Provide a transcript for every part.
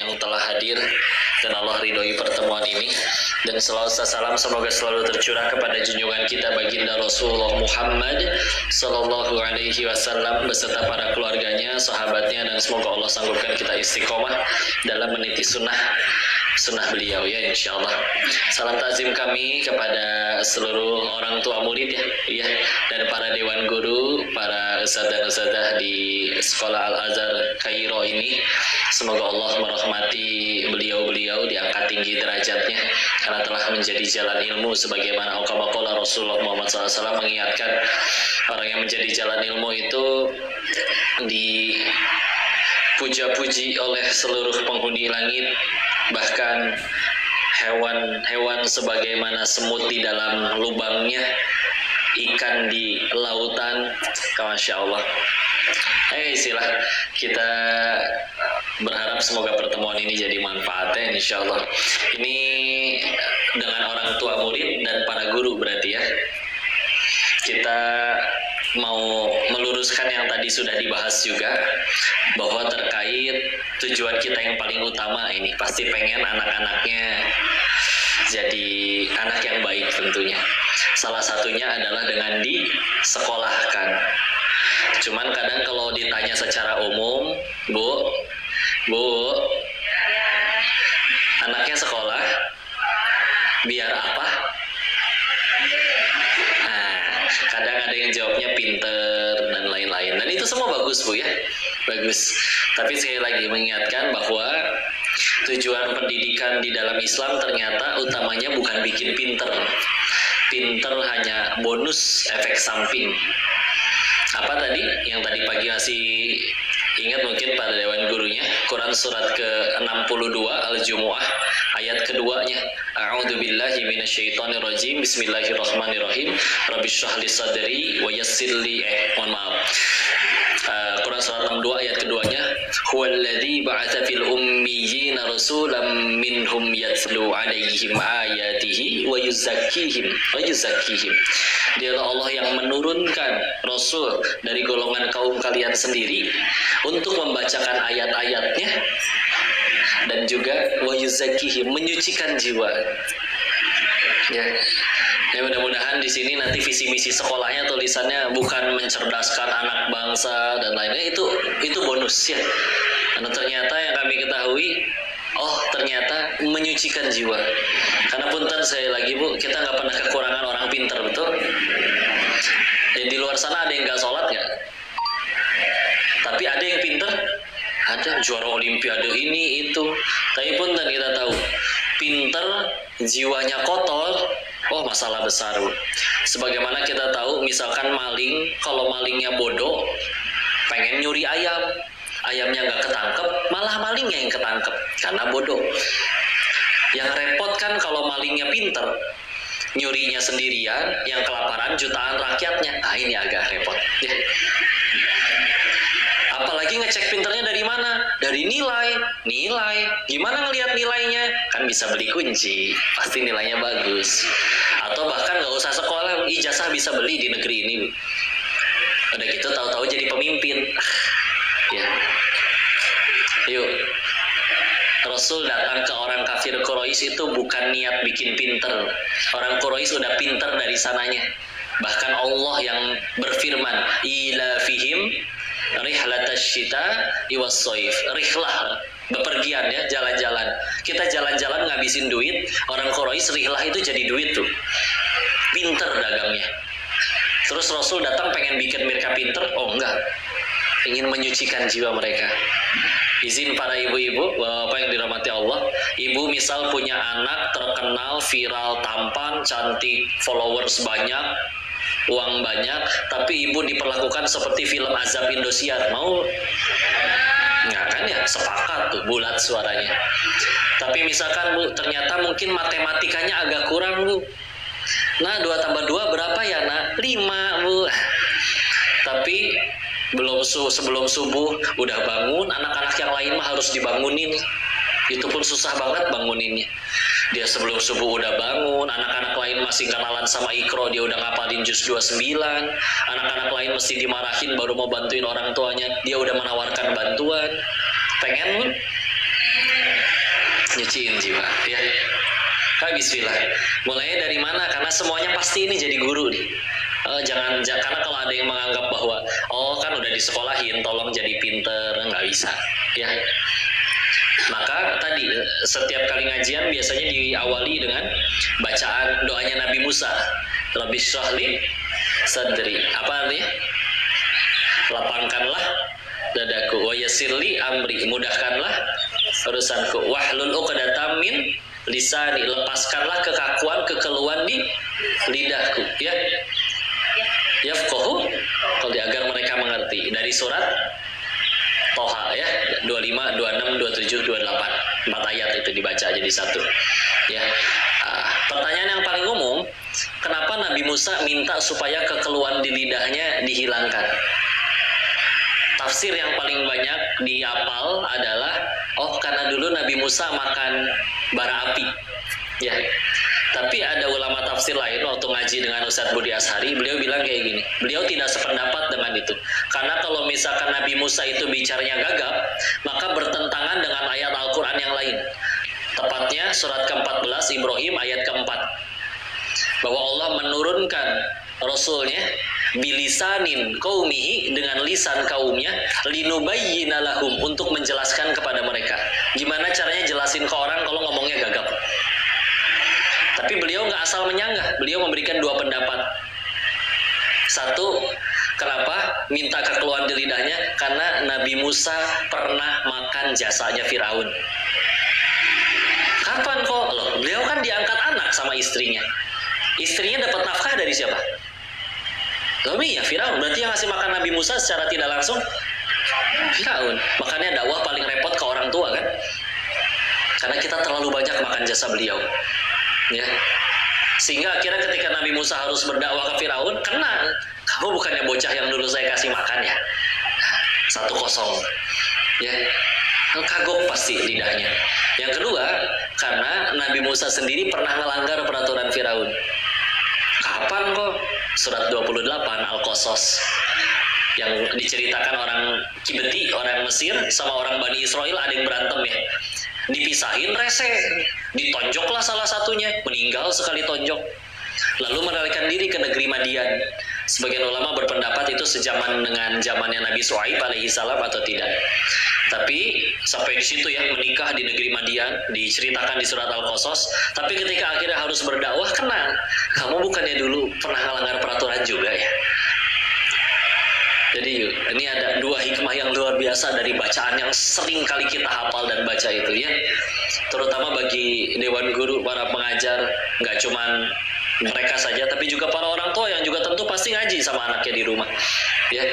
yang telah hadir dan Allah ridhoi pertemuan ini. Dan salawat salam semoga selalu tercurah kepada junjungan kita baginda Rasulullah Muhammad sallallahu alaihi wasallam beserta para keluarganya, sahabatnya, dan semoga Allah sanggupkan kita istiqomah dalam meniti sunnah beliau ya insyaallah. Salam takzim kami kepada seluruh orang tua murid ya dan para dewan guru, para ustadz dan ustadzah di sekolah Al-Azhar Kairo ini. Semoga Allah merahmati beliau-beliau, diangkat tinggi derajatnya karena telah menjadi jalan ilmu sebagaimana qala Rasulullah Muhammad SAW mengingatkan orang yang menjadi jalan ilmu itu dipuja-puji oleh seluruh penghuni langit, bahkan hewan-hewan sebagaimana semut di dalam lubangnya, ikan di lautan. Masya Allah. Sila kita berharap semoga pertemuan ini jadi manfaatnya insya Allah. Ini dengan orang tua murid dan para guru berarti ya. Kita mau meluruskan yang tadi sudah dibahas juga, bahwa terkait tujuan kita yang paling utama ini pasti pengen anak-anaknya jadi anak yang baik tentunya. Salah satunya adalah dengan disekolahkan. Cuman kadang kalau ditanya secara umum, Bu, anaknya sekolah biar apa? Kadang ada yang jawabnya pinter dan lain-lain, dan itu semua bagus Bu ya, bagus. Tapi sekali lagi mengingatkan bahwa tujuan pendidikan di dalam Islam ternyata utamanya bukan bikin pinter. Pinter hanya bonus, efek samping. Apa tadi? Yang tadi pagi masih ingat mungkin pada dewan gurunya, Quran surat ke-62 Al-Jumu'ah ayat keduanya, A'udzubillahi minasyaitonirrajim, Bismillahirrahmanirrahim, Rabbishrah li sadri wa yassir li Quran surat 62 ayat keduanya, Huwallazi ba'atsa fil ummiyina rasulam minhum yatlu 'alaihim ayatihi wa yuzakkihim. Dialah Allah yang menurunkan rasul dari golongan kaum kalian sendiri untuk membacakan ayat-ayatnya dan juga wa yuzakkihim, menyucikan jiwa. Ya mudah-mudahan di sini nanti visi misi sekolahnya tulisannya bukan mencerdaskan anak bangsa dan lainnya, itu bonus ya. Karena ternyata yang kami ketahui, ternyata menyucikan jiwa. Karena punten saya lagi Bu, kita nggak pernah kekurangan orang pinter, betul? Di luar sana ada yang nggak sholat nggak? Tapi ada yang pinter, ada juara olimpiade ini itu. Tapi punten kita tahu, pinter jiwanya kotor, masalah besar Bu. Sebagaimana kita tahu misalkan maling, kalau malingnya bodoh pengen nyuri ayamnya nggak ketangkep, malah malingnya yang ketangkep karena bodoh. Yang repot kan kalau malingnya pinter, nyurinya sendirian, yang kelaparan jutaan rakyatnya. Ini agak repot ya. Apalagi ngecek pinternya dari mana? Dari nilai. Gimana ngelihat nilainya? Kan bisa beli kunci, pasti nilainya bagus. Atau bahkan nggak usah sekolah, ijazah bisa beli di negeri ini. Udah gitu tahu-tahu jadi pemimpin. Ya. Yuk. Rasul datang ke orang kafir Quraisy itu bukan niat bikin pinter. Orang Quraisy udah pinter dari sananya. Bahkan Allah yang berfirman, ila fihim rihlatasyita iwas-shaif. Rihlah, bepergian ya, jalan-jalan. Kita jalan-jalan ngabisin duit, orang Quraisy rihlah itu jadi duit tuh. Pinter dagangnya. Terus Rasul datang pengen bikin mereka pinter? Enggak. Ingin menyucikan jiwa mereka. Izin para ibu-ibu, bapak yang dirahmati Allah, ibu misal punya anak terkenal, viral, tampan, cantik, followers banyak, uang banyak, tapi ibu diperlakukan seperti film azab Indosiar, mau? Nggak kan ya, sepakat tuh, bulat suaranya. Tapi misalkan Bu, ternyata mungkin matematikanya agak kurang Bu. Nah, 2 tambah 2 berapa ya nak? 5 Bu. Tapi sebelum subuh udah bangun, anak-anak yang lain mah harus dibangunin. Itu pun susah banget banguninnya. Dia sebelum subuh udah bangun, anak-anak lain masih kenalan sama Iqra, dia udah ngapalin juz 29. Anak-anak lain mesti dimarahin baru mau bantuin orang tuanya, dia udah menawarkan bantuan. Pengen Nyuciin jiwa, ya. Bismillah. Mulainya dari mana? Karena semuanya pasti ini jadi guru nih. Karena kalau ada yang menganggap bahwa kan udah disekolahin, tolong jadi pinter, nggak bisa, ya. Maka tadi setiap kali ngajian biasanya diawali dengan bacaan doanya Nabi Musa. Rabbi shrahli sadri. Apa artinya? Lapangkanlah dadaku, wa yassirli amri, mudahkanlah urusanku, wahlul 'uqdatam min lisani, lepaskanlah kekakuan, kekeluhan di lidahku, ya. Yafqahu qawli, agar mereka mengerti. Dari surat Toha, ya, 25, 26, 27, 28. 4 ayat itu dibaca jadi satu. Ya. Pertanyaan yang paling umum, kenapa Nabi Musa minta supaya kekeluhan di lidahnya dihilangkan? Tafsir yang paling banyak dihafal adalah karena dulu Nabi Musa makan bara api. Ya. Tapi ada ulama tafsir lain waktu ngaji dengan Ustadz Budi Ashari, beliau bilang kayak gini. Beliau tidak sependapat dengan itu. Karena kalau misalkan Nabi Musa itu bicaranya gagap, maka bertentangan dengan ayat Al-Qur'an yang lain. Tepatnya surat ke-14 Ibrahim ayat ke-4. Bahwa Allah menurunkan Rasulnya bilisanin qaumihi, dengan lisan kaumnya, linubayyina lahum, untuk menjelaskan kepada mereka. Gimana caranya jelasin ke orang kalau ngomongnya gagap? Tapi beliau nggak asal menyanggah, beliau memberikan 2 pendapat. Satu, kenapa minta kekeluhan di lidahnya? Karena Nabi Musa pernah makan jasanya Firaun. Kapan kok? Loh, beliau kan diangkat anak sama istrinya. Istrinya dapat nafkah dari siapa? Loh, Firaun. Berarti yang ngasih makan Nabi Musa secara tidak langsung Firaun. Makanya dakwah paling repot ke orang tua kan? Karena kita terlalu banyak makan jasa beliau. Ya. Sehingga akhirnya ketika Nabi Musa harus berdakwah ke Firaun, kena. Kamu bukannya bocah yang dulu saya kasih makan ya? 1-0. Ya. Kagok pasti lidahnya. Yang kedua, karena Nabi Musa sendiri pernah melanggar peraturan Firaun. Kapan kok? Surat 28 Al-Qasas, yang diceritakan orang Kibeti, orang Mesir sama orang Bani Israel ada yang berantem ya. Dipisahin rese, ditonjoklah salah satunya, meninggal sekali tonjok. Lalu melarikan diri ke negeri Madian. Sebagian ulama berpendapat itu sejaman dengan zamannya Nabi Shu'aib alaihi salam atau tidak. Tapi sampai di situ ya, menikah di negeri Madian, diceritakan di surat Al-Qasas. Tapi ketika akhirnya harus berdakwah, kena. Kamu bukannya dulu pernah melanggar peraturan juga ya? Jadi ini ada 2 hikmah yang luar biasa dari bacaan yang sering kali kita hafal dan baca itu ya. Terutama bagi dewan guru, para pengajar, nggak cuman mereka saja, tapi juga para orang tua yang juga tentu pasti ngaji sama anaknya di rumah. Ya,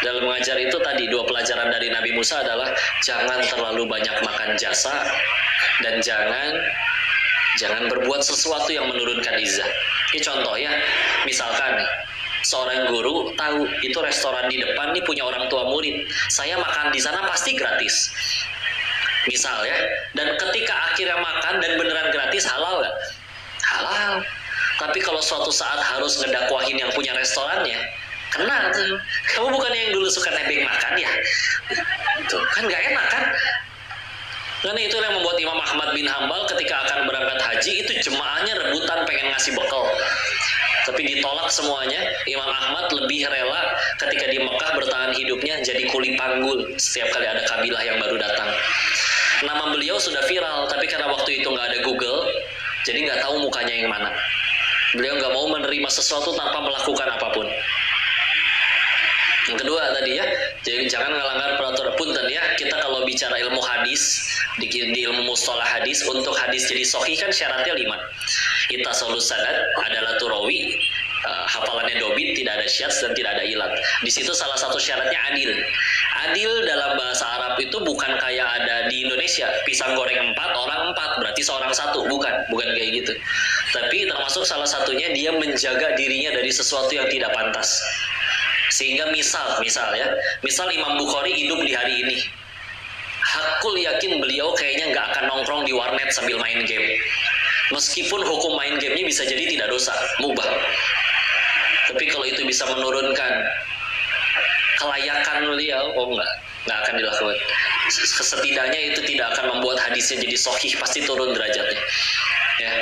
dalam mengajar itu tadi 2 pelajaran dari Nabi Musa adalah jangan terlalu banyak makan jasa dan jangan berbuat sesuatu yang menurunkan izzah. Ini contoh ya, misalkan seorang guru tahu itu restoran di depan nih punya orang tua murid, saya makan di sana pasti gratis. Misal ya, dan ketika akhirnya makan dan beneran gratis, halal nggak? Halal. Tapi kalau suatu saat harus ngedakwahin yang punya restorannya, kena tuh. Kamu bukannya yang dulu suka nebeng makan ya? Tuh kan nggak enak kan? Karena itu yang membuat Imam Ahmad bin Hambal ketika akan berangkat haji itu jemaahnya rebutan pengen ngasih bekal. Tapi ditolak semuanya. Imam Ahmad lebih rela ketika di Mekah bertahan hidupnya jadi kuli panggul setiap kali ada kabilah yang baru datang. Nama beliau sudah viral, tapi karena waktu itu nggak ada Google, jadi nggak tahu mukanya yang mana. Beliau nggak mau menerima sesuatu tanpa melakukan apapun. Yang kedua tadi ya, jadi jangan ngelanggar peraturan. Punten ya, kita kalau bicara ilmu hadis, di ilmu mustalah hadis, untuk hadis jadi sahih kan syaratnya 5. Ittasalus sanad adalah turawi, hafalannya dobit, tidak ada syadz dan tidak ada ilat. Di situ salah satu syaratnya adil. Adil dalam bahasa Arab itu bukan kayak ada di Indonesia, pisang goreng 4, orang 4, berarti seorang 1, bukan kayak gitu. Tapi termasuk salah satunya dia menjaga dirinya dari sesuatu yang tidak pantas. Sehingga misal Imam Bukhari hidup di hari ini, hakul yakin beliau kayaknya nggak akan nongkrong di warnet sambil main game. Meskipun hukum main gamenya bisa jadi tidak dosa, mubah. Tapi kalau itu bisa menurunkan kelayakan beliau, nggak akan dilakukan. Setidaknya itu tidak akan membuat hadisnya jadi sahih, pasti turun derajatnya. Ya.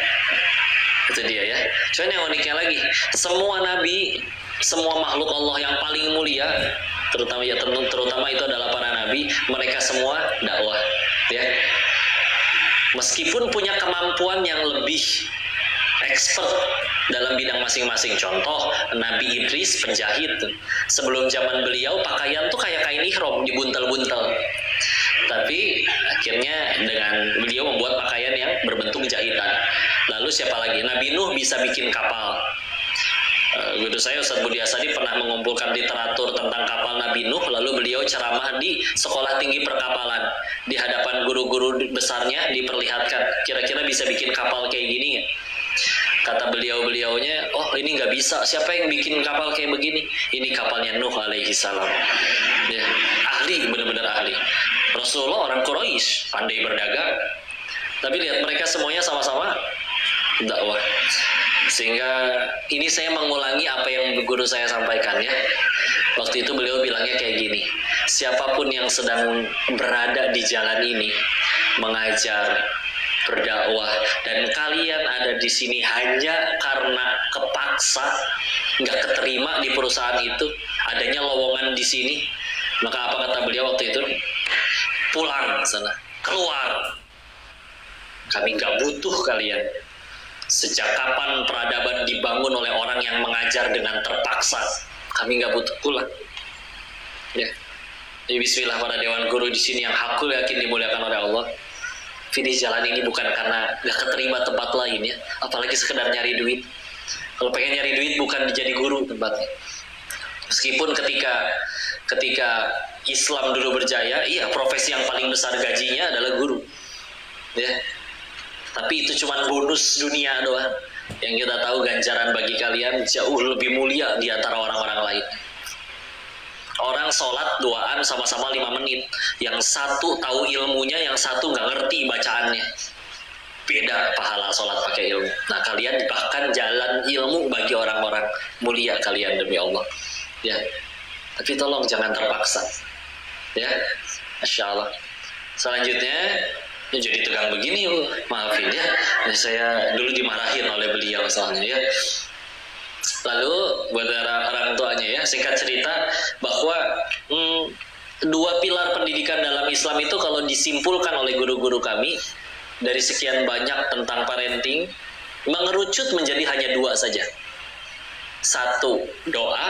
Itu dia ya. Cuman yang uniknya lagi, semua nabi, semua makhluk Allah yang paling mulia, terutama itu adalah para nabi, mereka semua dakwah, ya. Meskipun punya kemampuan yang lebih expert dalam bidang masing-masing. Contoh, Nabi Idris penjahit. Sebelum zaman beliau pakaian tuh kayak kain ihram, dibuntel-buntel. Tapi akhirnya dengan beliau membuat pakaian yang berbentuk jahitan. Lalu siapa lagi? Nabi Nuh bisa bikin kapal. Guru saya Ustaz Budi Asadi pernah mengumpulkan literatur tentang kapal Nabi Nuh, lalu beliau ceramah di sekolah tinggi perkapalan. Di hadapan guru-guru besarnya diperlihatkan, kira-kira bisa bikin kapal kayak gini nggak? Kata beliau-beliaunya, oh ini nggak bisa, siapa yang bikin kapal kayak begini? Ini kapalnya Nuh alaihi salam. Ya, ahli, benar-benar ahli. Rasulullah orang Quraisy, pandai berdagang. Tapi lihat mereka semuanya sama-sama dakwah. Sehingga ini saya mengulangi apa yang guru saya sampaikan ya. Waktu itu beliau bilangnya kayak gini, siapapun yang sedang berada di jalan ini, mengajar, berdakwah, dan kalian ada di sini hanya karena kepaksa, nggak keterima di perusahaan itu, adanya lowongan di sini, maka apa kata beliau waktu itu? Pulang sana, keluar. Kami nggak butuh kalian. Sejak kapan peradaban dibangun oleh orang yang mengajar dengan terpaksa? Kami nggak butuh, pulang. Ya. Jadi bismillah para dewan guru di sini yang hakul yakin dimuliakan oleh Allah. Pilih jalan ini bukan karena nggak keterima tempat lain ya, apalagi sekedar nyari duit. Kalau pengen nyari duit bukan jadi guru tempatnya. Meskipun ketika Islam dulu berjaya, iya profesi yang paling besar gajinya adalah guru. Ya. Tapi itu cuma bonus dunia doang. Yang kita tahu ganjaran bagi kalian jauh lebih mulia di antara orang-orang lain. Orang sholat duaan sama-sama 5 menit. Yang satu tahu ilmunya, yang satu nggak ngerti bacaannya. Beda pahala sholat pakai ilmu. Nah kalian bahkan jalan ilmu bagi orang-orang mulia kalian demi Allah. Ya. Tapi tolong jangan terpaksa. Ya. Masya Allah. Selanjutnya. Ya, jadi tegang begini, maafin ya. Saya dulu dimarahin oleh beliau soalnya ya. Lalu buat orang tuanya ya, singkat cerita bahwa dua pilar pendidikan dalam Islam itu kalau disimpulkan oleh guru-guru kami dari sekian banyak tentang parenting, mengerucut menjadi hanya 2 saja. 1, doa,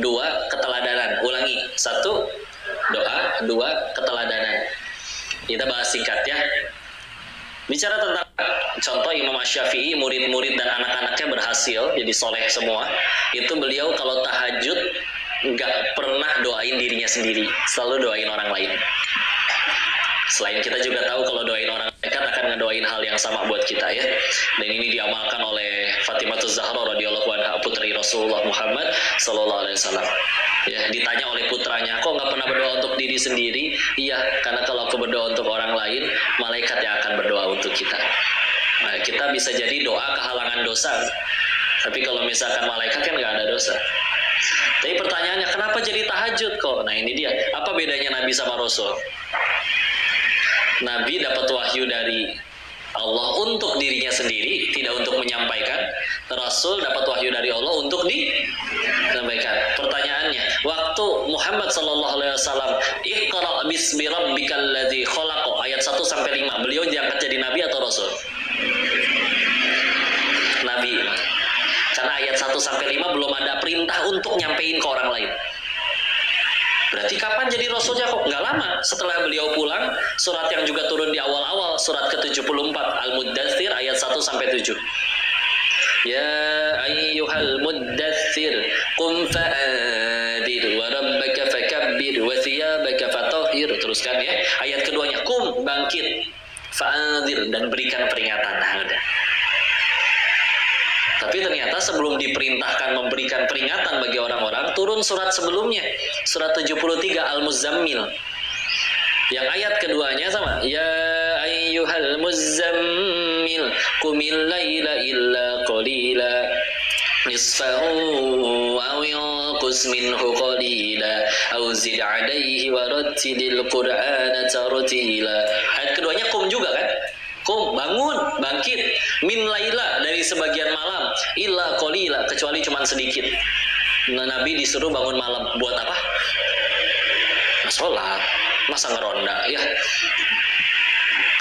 2, keteladanan. Ulangi, 1, doa, 2, keteladanan. Kita bahas singkat ya. Bicara tentang contoh Imam Syafi'i, murid-murid dan anak-anaknya berhasil jadi soleh semua. Itu beliau kalau tahajud nggak pernah doain dirinya sendiri, selalu doain orang lain. Selain kita juga tahu kalau doain orang dekat akan ngedoain hal yang sama buat kita ya. Dan ini diamalkan oleh Fatimah Zahra radhiyallahu anha, putri Rasulullah Muhammad sallallahu alaihi wasallam. Ya, ditanya oleh putranya, kok nggak pernah berdoa untuk diri sendiri? Iya, karena kalau aku berdoa untuk orang lain, malaikat yang akan berdoa untuk kita. Nah, kita bisa jadi doa kehalangan dosa, tapi kalau misalkan malaikat kan nggak ada dosa. Tapi pertanyaannya, kenapa jadi tahajud kok? Nah ini dia, apa bedanya Nabi sama Rasul? Nabi dapat wahyu dari Allah untuk dirinya sendiri, tidak untuk menyampaikan. Rasul dapat wahyu dari Allah untuk disampaikan. Pertanyaannya, waktu Muhammad sallallahu alaihi wasallam Iqra bismi rabbikal ladzi khalaq ayat 1 sampai 5, beliau diangkat jadi nabi atau rasul? Nabi. Karena ayat 1 sampai 5 belum ada perintah untuk nyampein ke orang lain. Berarti kapan jadi rasulnya kok? Nggak lama. Setelah beliau pulang, surat yang juga turun di awal-awal, surat ke-74 Al-Muddatsir ayat 1 sampai 7. Ya ayyuhal muddatsir qum fa'adir wa rabbaka fakabbir wa thiyabaka fatahhir. Teruskan ya. Ayat keduanya, qum, bangkit, fa'adir, dan berikan peringatan. Nah, udah. Tapi ternyata sebelum diperintahkan memberikan peringatan bagi orang-orang, turun surat sebelumnya, surat 73 Al-Muzammil. Yang ayat keduanya sama, ya ayyuhal muzammil qumil laila illa qalila nisfahu aw yanqus minhu qalila aw zid 'alaihi wa rattilil qur'ana tartila. Ayat keduanya kum juga kan? Kum, bangun, bangkit, min laila, dari sebagian malam, illa qalila, kecuali cuman sedikit. Nah, Nabi disuruh bangun malam buat apa? Sholat, masa ngeronda ya?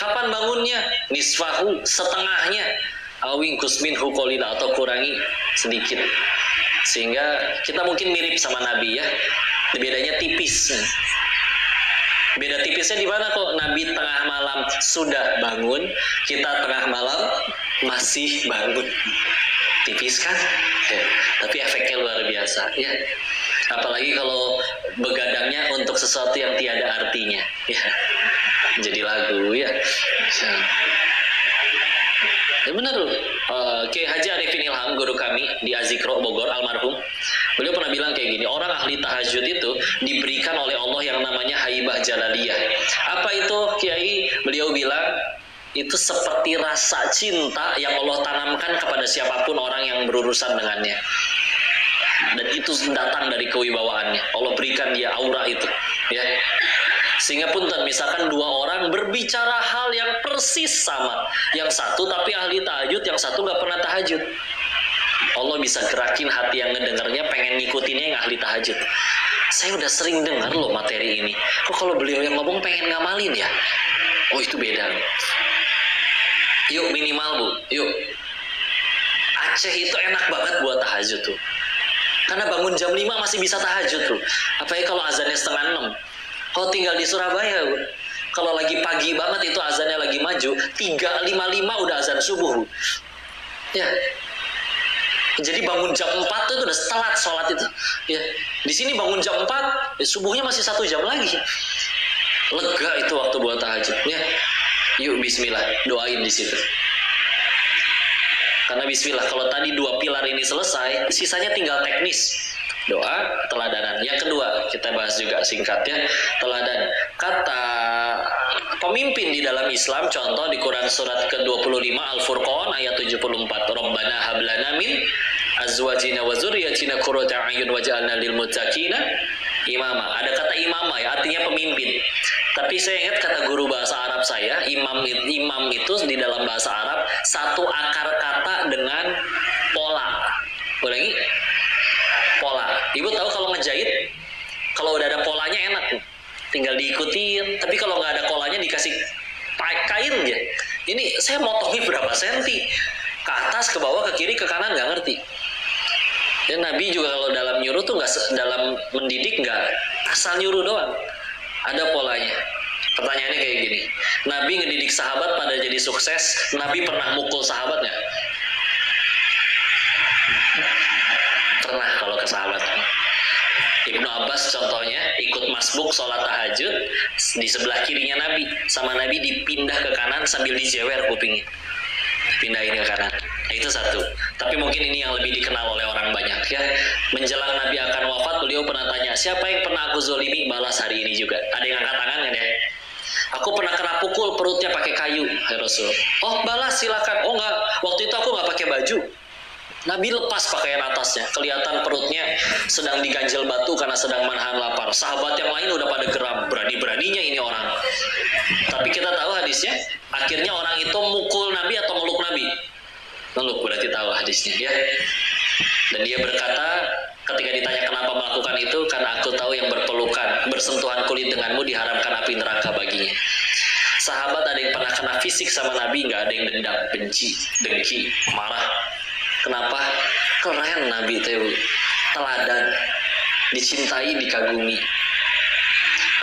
Kapan bangunnya? Nisfahu, setengahnya, awingkus minhu qalila, atau kurangi sedikit. Sehingga kita mungkin mirip sama Nabi ya, bedanya tipis. Beda tipisnya di mana kok? Nabi tengah malam sudah bangun, kita tengah malam masih bangun. Tipis kan? Ya, tapi efeknya luar biasa ya. Apalagi kalau begadangnya untuk sesuatu yang tiada artinya ya. Jadi lagu ya. Ya benar loh. Kiai Haji Arifin Ilham, guru kami di Azikro Bogor, almarhum, beliau pernah bilang kayak gini, orang ahli tahajud itu diberikan oleh Allah yang namanya haibah jalaliyah. Apa itu Kiai? Beliau bilang itu seperti rasa cinta yang Allah tanamkan kepada siapapun orang yang berurusan dengannya. Dan itu datang dari kewibawaannya. Allah berikan dia aura itu ya. Sehingga punten, misalkan dua orang berbicara hal yang persis sama, yang satu tapi ahli tahajud, yang satu nggak pernah tahajud, Allah bisa gerakin hati yang ngedengarnya pengen ngikutinnya yang ahli tahajud. Saya udah sering dengar loh materi ini, kok kalau beliau yang ngomong pengen ngamalin ya? Oh itu beda. Yuk minimal bu, yuk. Aceh itu enak banget buat tahajud tuh, karena bangun jam 5 masih bisa tahajud tuh. Apalagi kalau azannya 5:30. Kalau tinggal di Surabaya, kalau lagi pagi banget itu azannya lagi maju, 3:55 udah azan subuh. Ya. Jadi bangun jam 4 itu udah telat sholat itu. Ya. Di sini bangun jam 4, ya subuhnya masih 1 jam lagi. Lega itu waktu buat tahajud. Ya. Yuk bismillah, doain di situ. Karena bismillah, kalau tadi 2 pilar ini selesai, sisanya tinggal teknis. Doa, teladanan. Yang kedua, kita bahas juga singkat ya, teladan. Kata pemimpin di dalam Islam, contoh di Quran surat ke-25 Al-Furqan ayat 74. Rabbana hablana min azwajina wa dzurriyyatina qurrata a'yun waj'alna lil muttaqina imama. Ada kata imama ya, artinya pemimpin. Tapi saya ingat kata guru bahasa Arab saya, imam itu di dalam bahasa Arab satu akar kata dengan pola. Ulangi. Pola. Ibu tahu kalau ngejahit, kalau udah ada polanya enak, tinggal diikutin. Tapi kalau nggak ada polanya dikasih kain aja. Ini saya motongnya berapa senti? Ke atas, ke bawah, ke kiri, ke kanan nggak ngerti. Dan Nabi juga kalau dalam nyuruh tuh nggak, dalam mendidik nggak asal nyuruh doang. Ada polanya. Pertanyaannya kayak gini. Nabi ngedidik sahabat pada jadi sukses. Nabi pernah mukul sahabatnya? Pernah kalau ke sahabat. Ibnu Abbas contohnya ikut masbuk sholat tahajud di sebelah kirinya Nabi, sama Nabi dipindah ke kanan sambil dijewer kupingnya, pindahin ke kanan. Nah, itu satu. Tapi mungkin ini yang lebih dikenal oleh orang banyak ya. Menjelang Nabi akan wafat, beliau pernah tanya, siapa yang pernah aku zolimi, balas hari ini juga. Ada yang angkat tangan kan ya? Aku pernah kena pukul perutnya pakai kayu, ya Rasul. Oh balas silakan. Oh enggak, waktu itu aku nggak pakai baju. Nabi lepas pakaian atasnya, kelihatan perutnya sedang diganjel batu karena sedang menahan lapar. Sahabat yang lain udah pada geram, berani-beraninya ini orang. Tapi kita tahu hadisnya, akhirnya orang itu mukul Nabi atau meluk Nabi? Meluk, berarti tahu hadisnya ya. Dan dia berkata, ketika ditanya kenapa melakukan itu, karena aku tahu yang berpelukan, bersentuhan kulit denganmu diharamkan api neraka baginya. Sahabat ada yang pernah kena fisik sama Nabi, nggak ada yang dendam, benci, dengki, marah. Kenapa? Keren Nabi itu, teladan, dicintai, dikagumi.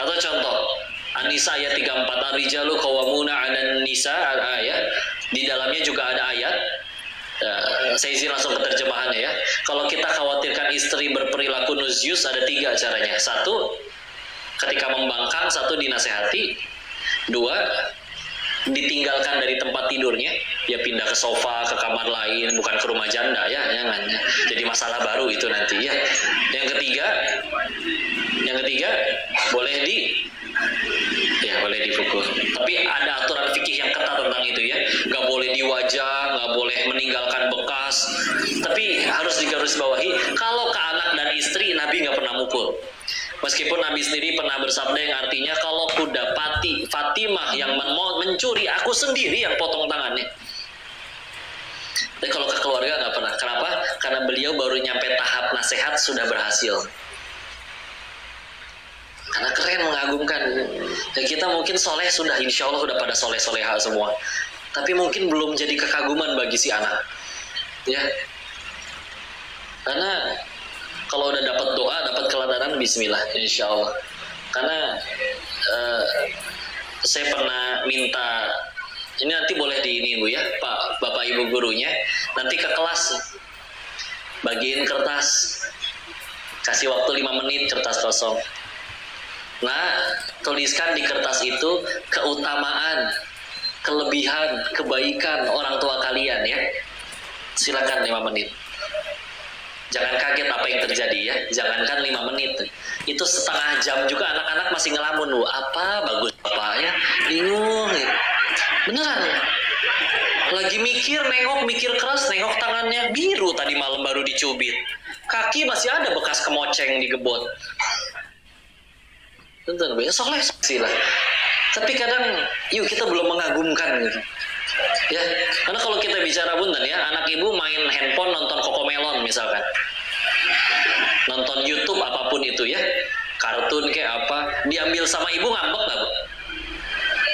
Atau contoh, An-Nisa ayat 34, Ar-rijalu qawwamuna 'alan nisa, ayat. Di dalamnya juga ada ayat. Saya izin langsung ke terjemahannya ya. Kalau kita khawatirkan istri berperilaku nusyus, ada 3 caranya. 1, ketika membangkang. 1, dinasehati. 2, ditinggalkan dari tempat tidurnya, ya pindah ke sofa, ke kamar lain, bukan ke rumah janda ya, jangan. Jadi masalah baru itu nanti ya. Yang ketiga boleh boleh dipukul. Tapi ada aturan fikih yang ketat tentang itu ya. Nggak boleh di wajah, nggak boleh meninggalkan bekas. Tapi ini harus digarisbawahi, kalau ke anak dan istri Nabi nggak pernah mukul. Meskipun Nabi sendiri pernah bersabda yang artinya kalau kuda Fatimah yang mencuri, aku sendiri yang potong tangannya. Tapi kalau ke keluarga nggak pernah. Kenapa? Karena beliau baru nyampe tahap nasihat sudah berhasil. Karena keren, mengagumkan. Dan kita mungkin soleh sudah, insya Allah sudah pada soleh-soleha semua. Tapi mungkin belum jadi kekaguman bagi si anak. Ya, karena kalau udah dapat doa, dapat keladanan, bismillah, insya Allah. Karena saya pernah minta, ini nanti boleh di ini Bu ya, Pak, Bapak Ibu gurunya, nanti ke kelas, bagiin kertas, kasih waktu 5 menit, kertas kosong. Nah, tuliskan di kertas itu keutamaan, kelebihan, kebaikan orang tua kalian ya. Silakan 5 menit. Jangan kaget apa yang terjadi ya. Jangankan 5 menit. Itu setengah jam juga anak-anak masih ngelamun. Apa bagus bapaknya? Bingung ya. Beneran. Lagi mikir keras, nengok tangannya biru, tadi malam baru dicubit. Kaki masih ada bekas kemoceng digebot. Tentu soleh sih lah. Tapi kadang yuk kita belum mengagumkan gitu. Ya, karena kalau kita bicara bunten ya, anak ibu main handphone nonton Cocomelon misalkan, nonton YouTube apapun itu ya, kartun kayak apa, diambil sama ibu ngambek nggak Bu?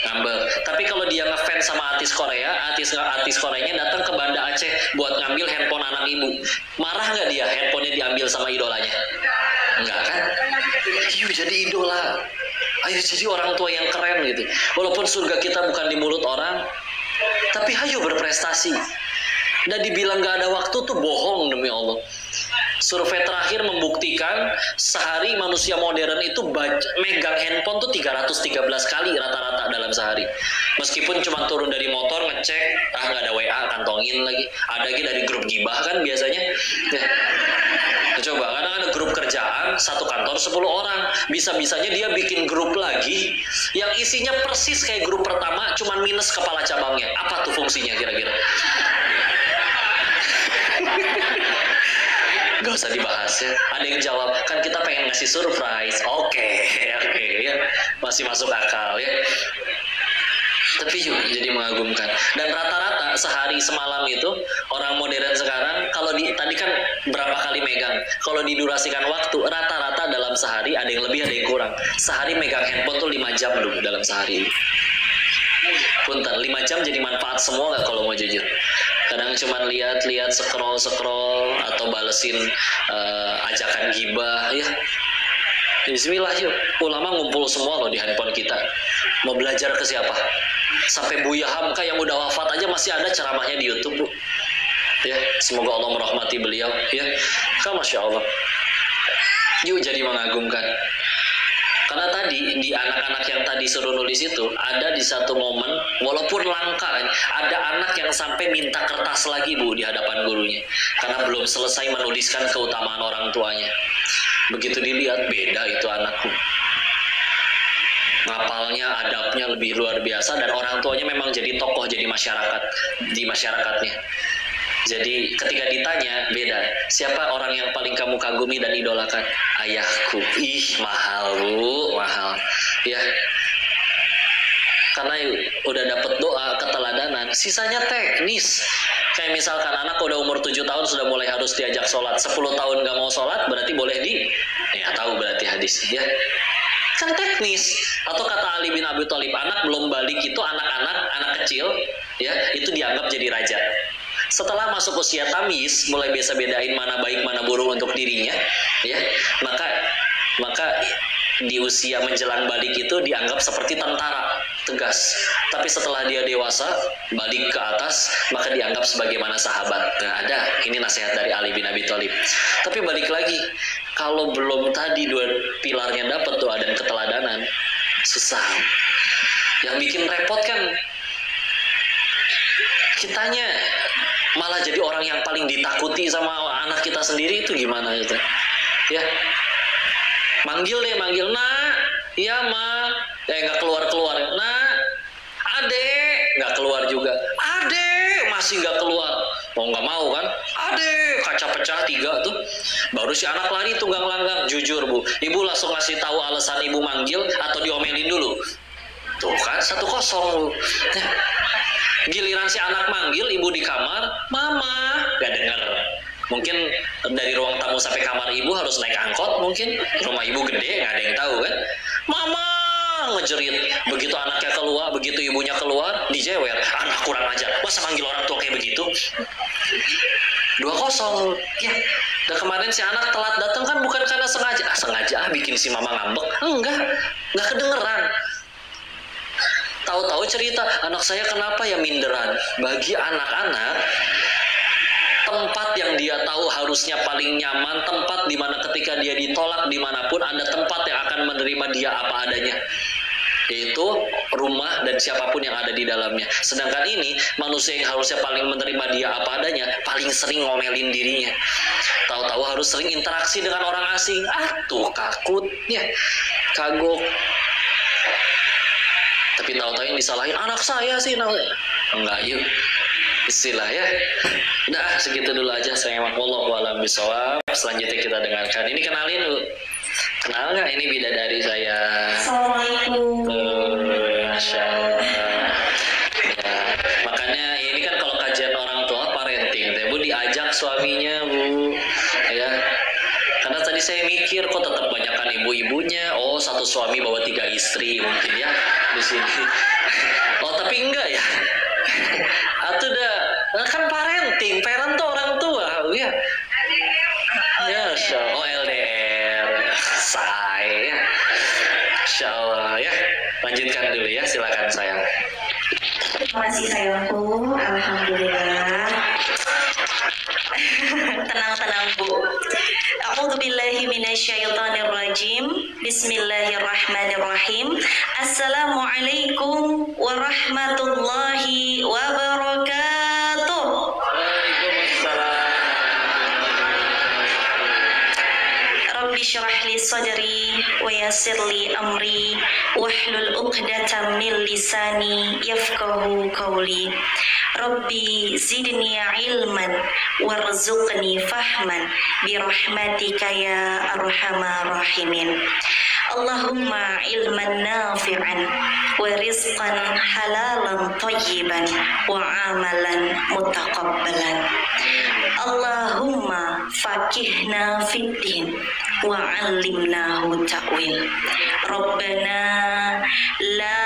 Ngambek. Tapi kalau dia ngefans sama artis Korea, artis Koreanya datang ke Banda Aceh buat ngambil handphone anak ibu, marah nggak dia handphonenya diambil sama idolanya? Enggak kan? Yuk jadi idola, ayo jadi orang tua yang keren gitu. Walaupun surga kita bukan di mulut orang, tapi ayo berprestasi. Dan dibilang gak ada waktu tuh bohong demi Allah. Survei terakhir membuktikan sehari manusia modern itu megang handphone tuh 313 kali rata-rata dalam sehari. Meskipun cuma turun dari motor ngecek, gak ada WA, kantongin lagi. Ada lagi dari grup gibah kan biasanya. Ya. Coba, kadang ada grup kerjaan, satu kantor 10 orang. Bisa-bisanya dia bikin grup lagi yang isinya persis kayak grup pertama, cuman minus kepala cabangnya. Apa tuh fungsinya kira-kira? Gak usah dibahas ya. Ada yang jawab, kan kita pengen ngasih surprise. Oke, ya. Masih masuk akal ya. Tapi yuk, jadi mengagumkan. Dan rata-rata sehari semalam itu orang modern sekarang, kalau tadi kan berapa kali megang, kalau didurasikan waktu, rata-rata dalam sehari ada yang lebih ada yang kurang. Sehari megang handphone tuh 5 jam dulu dalam sehari. Punten, 5 jam jadi manfaat semua nggak kalau mau jujur? Kadang cuma lihat scroll atau balesin ajakan gibah ya. Bismillah yuk, ulama ngumpul semua loh di handphone kita. Mau belajar ke siapa? Sampai Buya Hamka yang udah wafat aja masih ada ceramahnya di YouTube Bu. Ya, semoga Allah merahmati beliau ya. Kan Masya Allah. Yuk jadi mengagumkan. Karena tadi di anak-anak yang tadi suruh nulis itu ada di satu momen, walaupun langka, ada anak yang sampai minta kertas lagi Bu di hadapan gurunya karena belum selesai menuliskan keutamaan orang tuanya. Begitu dilihat beda itu anakku, ngapalnya, adabnya lebih luar biasa, dan orang tuanya memang jadi tokoh, jadi masyarakat di masyarakatnya. Jadi ketika ditanya beda, siapa orang yang paling kamu kagumi dan idolakan? Ayahku. Ih mahal Bu, mahal ya. Karena udah dapet doa, keteladanan, sisanya teknis. Kayak misalkan anak udah umur 7 tahun sudah mulai harus diajak sholat, 10 tahun gak mau sholat berarti boleh ya tahu berarti hadis ya. Kan teknis. Atau kata Ali bin Abi Thalib, anak belum balik itu anak kecil ya, itu dianggap jadi raja. Setelah masuk usia tamyiz, mulai biasa bedain mana baik mana buruk untuk dirinya ya, maka di usia menjelang balik itu dianggap seperti tentara tegas. Tapi setelah dia dewasa balik ke atas, maka dianggap sebagaimana sahabat. Nah, ada ini nasihat dari Ali bin Abi Thalib. Tapi balik lagi, kalau belum tadi 2 pilarnya dapat doa dan keteladanan, susah. Yang bikin repot kan kitanya malah jadi orang yang paling ditakuti sama anak kita sendiri. Itu gimana gitu ya. Manggil nak, iya ma, nggak keluar, nak, adek, nggak keluar juga, adek masih nggak keluar, Mau nggak mau kan, adek kaca pecah 3 tuh. Baru si anak lari tunggang langgang. Jujur bu, ibu langsung ngasih tahu alasan ibu manggil atau diomelin dulu? Tuh kan 1-0 bu. Nah, giliran si anak manggil, ibu di kamar, mama gak denger. Mungkin dari ruang tamu sampai kamar ibu harus naik angkot, mungkin rumah ibu gede nggak ada yang tahu kan. Mama ngejerit, begitu anaknya keluar, begitu ibunya keluar, dijewer, anak kurang ajar, masa manggil orang tua kayak begitu. 2-0 ya. Dan kemarin si anak telat datang kan bukan karena sengaja bikin si mama ngambek, nggak kedengeran. Tahu-tahu cerita, anak saya kenapa ya minderan. Bagi anak-anak, tempat yang dia tahu harusnya paling nyaman, tempat dimana ketika dia ditolak dimanapun, ada tempat yang akan menerima dia apa adanya, yaitu rumah dan siapapun yang ada di dalamnya. Sedangkan ini, manusia yang harusnya paling menerima dia apa adanya, paling sering ngomelin dirinya. Tahu-tahu harus sering interaksi dengan orang asing. Tuh kakutnya, kagok. Tapi tahu-tahu yang disalahin anak saya sih, enggak yuk. Istilah ya. Udah segitu dulu aja. Wallahu a'lam bishawab. Selanjutnya kita dengarkan. Ini kenalin lu. Kenal nggak? Ini bidadari saya. Assalamualaikum. Masya Allah. Ya, makanya ini kan kalau kajian orang tua parenting, Bu diajak suaminya Bu, ya. Karena tadi saya mikir kok tetap banyakkan ibu-ibunya. Oh, satu suami bawa 3 istri mungkin ya di sini. Oh, tapi enggak ya. Atau udah kan parenting, parent tuh orang tua, ya. Ya, oh LDR, saya. Insya Allah ya. Lanjutkan dulu ya, silakan sayang. Terima kasih sayangku, alhamdulillah. Tenang Bu. A'udzubillahi minasyaitonirrajim. Bismillahirrahmanirrahim. Assalamualaikum warahmatullahi wabarakatuh. Rabbi syrah li sadri wa yassir li amri wahlul 'uqdatam min lisani yafqahu qawli. Rabbi zidni ilman warzuqni fahman birahmatika ya arhamar rahimin. Allahumma ilman nafi'an wa rizqan halalan thayyiban wa amalan mutaqabbalan. Allahumma faqihna fid din wa 'allimnahu ta'wil. Rabbana la